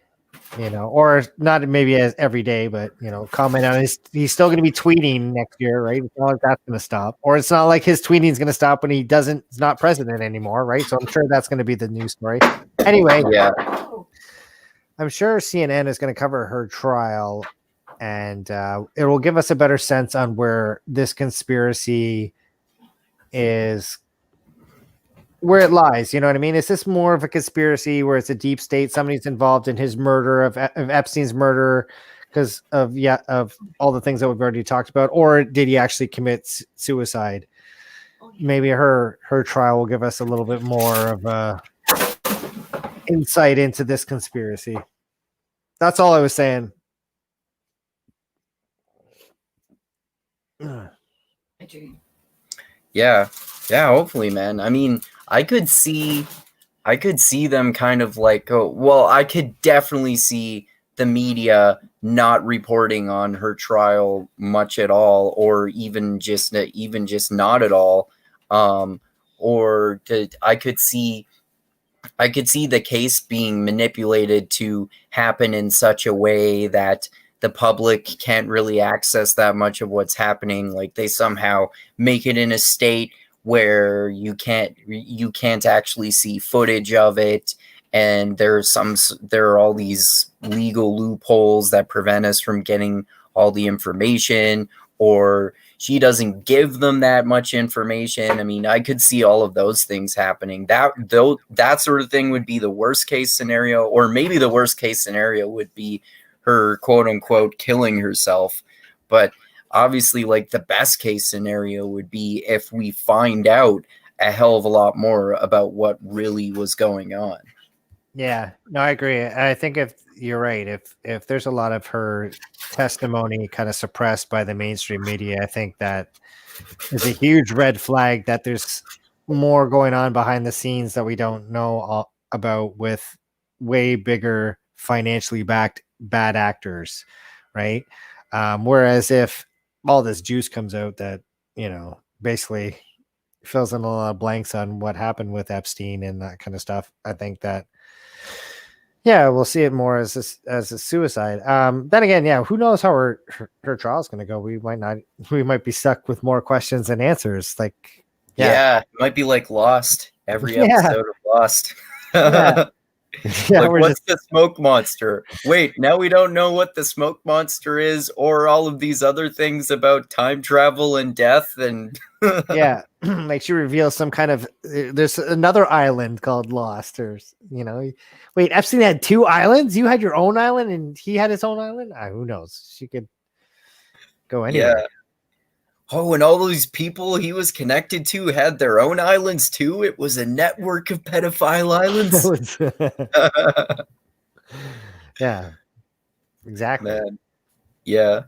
or not maybe as every day, but comment on he's still going to be tweeting next year, right? It's not like that's going to stop, or it's not like his tweeting is going to stop when he's not president anymore, right? So I'm sure that's going to be the news story. Anyway,
Yeah,
I'm sure CNN is going to cover her trial, and it will give us a better sense on where this conspiracy is, where it lies. You know what I mean? Is this more of a conspiracy where it's a deep state, somebody's involved in his murder of Epstein's murder because of all the things that we've already talked about, or did he actually commit suicide? Maybe her trial will give us a little bit more of a insight into this conspiracy. That's all I was saying.
yeah, hopefully, man. I mean, I could see them kind of like, I could definitely see the media not reporting on her trial much at all, or even just not at all. I could see the case being manipulated to happen in such a way that the public can't really access that much of what's happening. Like they somehow make it in a state where you can't actually see footage of it, and there are all these legal loopholes that prevent us from getting all the information, or she doesn't give them that much information. I mean, I could see all of those things happening. That sort of thing would be the worst case scenario, or maybe the worst case scenario would be her quote unquote killing herself. But obviously, like, the best case scenario would be if we find out a hell of a lot more about what really was going on.
Yeah, no, I agree. I think if you're right, if there's a lot of her testimony kind of suppressed by the mainstream media, I think that is a huge red flag that there's more going on behind the scenes that we don't know about, with way bigger financially backed bad actors, right? Whereas if all this juice comes out that basically fills in a lot of blanks on what happened with Epstein and that kind of stuff, I think that we'll see it more as a suicide. Then again, who knows how her trial is going to go? We might be stuck with more questions than answers. Like,
it might be like Lost. Every episode of Lost. Like, what's the smoke monster? Wait, now we don't know what the smoke monster is, or all of these other things about time travel and death. And
like she reveals some kind of, there's another island called Lost, or wait, Epstein had two islands. You had your own island, and he had his own island. Who knows? She could go anywhere.
Yeah. Oh, and all these people he was connected to had their own islands too. It was a network of pedophile islands.
Yeah, exactly.
Man. Yeah.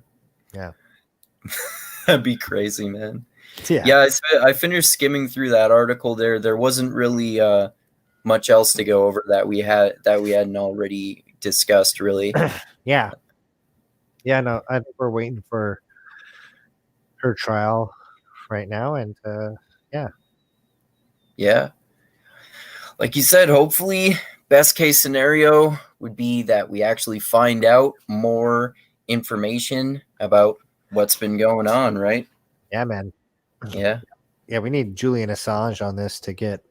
That'd be crazy, man. I finished skimming through that article there. There wasn't really much else to go over that we hadn't already discussed, really.
No, I think we're waiting for her trial right now, and
like you said, hopefully best case scenario would be that we actually find out more information about what's been going on, right?
Yeah, man.
Yeah,
we need Julian Assange on this to get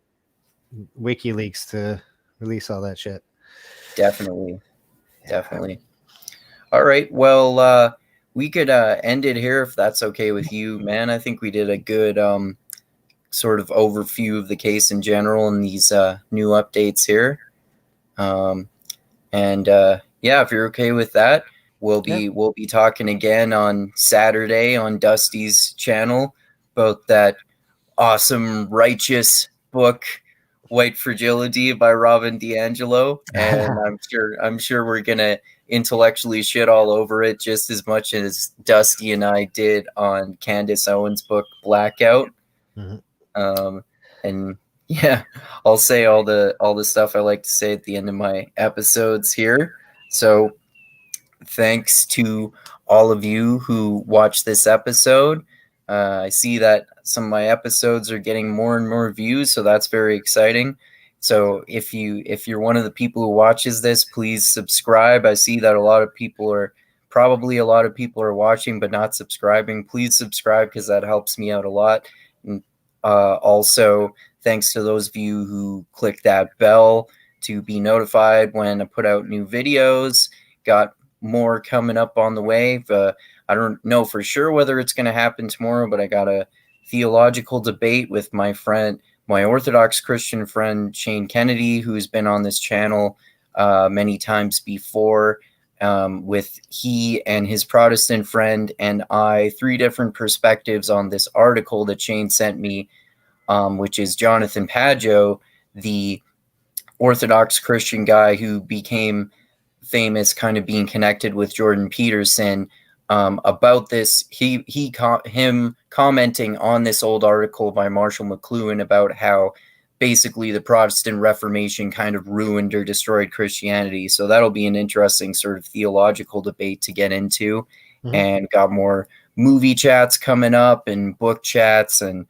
WikiLeaks to release all that shit.
Definitely. All right, well, we could end it here if that's okay with you, man. I think we did a good sort of overview of the case in general and these new updates here. If you're okay with that, we'll be talking again on Saturday on Dusty's channel about that awesome, righteous book White Fragility by Robin DiAngelo, and I'm sure we're gonna intellectually shit all over it just as much as Dusty and I did on Candace Owens' book Blackout. And yeah, I'll say all the stuff I like to say at the end of my episodes here. So thanks to all of you who watched this episode. I see that some of my episodes are getting more and more views, so that's very exciting. So if you're one of the people who watches this, please subscribe. I see that a lot of people are watching but not subscribing. Please subscribe because that helps me out a lot. And also, thanks to those of you who click that bell to be notified when I put out new videos. Got more coming up on the way. I don't know for sure whether it's going to happen tomorrow, but I got a theological debate with my Orthodox Christian friend Shane Kennedy, who's been on this channel many times before, with he and his Protestant friend and I, 3 different perspectives on this article that Shane sent me, which is Jonathan Pageau, the Orthodox Christian guy who became famous kind of being connected with Jordan Peterson, about this. Him commenting on this old article by Marshall McLuhan about how basically the Protestant Reformation kind of ruined or destroyed Christianity. So that'll be an interesting sort of theological debate to get into. And got more movie chats coming up and book chats, and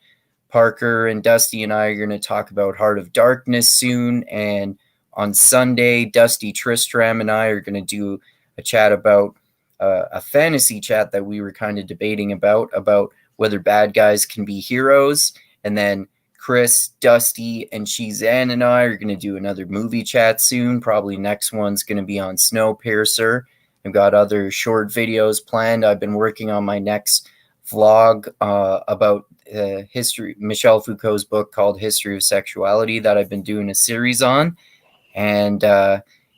Parker and Dusty and I are going to talk about Heart of Darkness soon. And on Sunday, Dusty, Tristram, and I are going to do a chat about a fantasy chat that we were kind of debating about whether bad guys can be heroes. And then Chris, Dusty, and Shizan and I are going to do another movie chat soon. Probably next one's going to be on Snowpiercer. I've got other short videos planned. I've been working on my next vlog about Michel Foucault's book called History of Sexuality that I've been doing a series on. And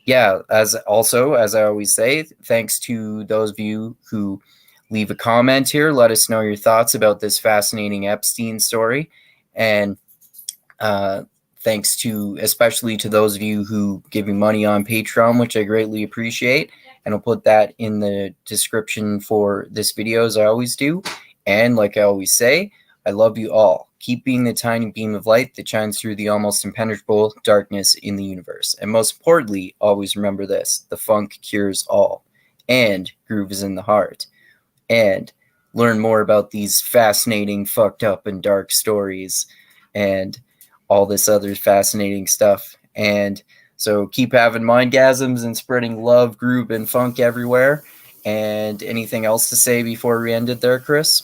yeah, as I always say, thanks to those of you who leave a comment here. Let us know your thoughts about this fascinating Epstein story. And thanks especially to those of you who give me money on Patreon, which I greatly appreciate. And I'll put that in the description for this video, as I always do. And like I always say, I love you all. Keep being the tiny beam of light that shines through the almost impenetrable darkness in the universe. And most importantly, always remember this: the funk cures all, and groove is in the heart. And learn more about these fascinating, fucked up, and dark stories, and all this other fascinating stuff. And so keep having mindgasms and spreading love, groove, and funk everywhere. And anything else to say before we end it there, Chris?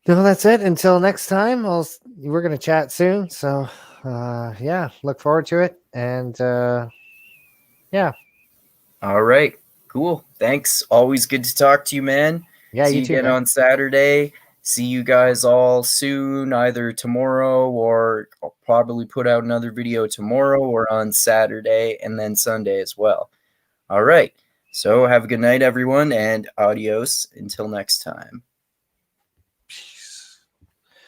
No, that's it. Until next time, we're going to chat soon. So, yeah, look forward to it. And, yeah.
All right. Cool. Thanks. Always good to talk to you, man.
Yeah,
See
you
you
too,
again
man.
on Saturday. See you guys all soon, either tomorrow, or I'll probably put out another video tomorrow or on Saturday and then Sunday as well. All right. So have a good night, everyone, and adios until next time.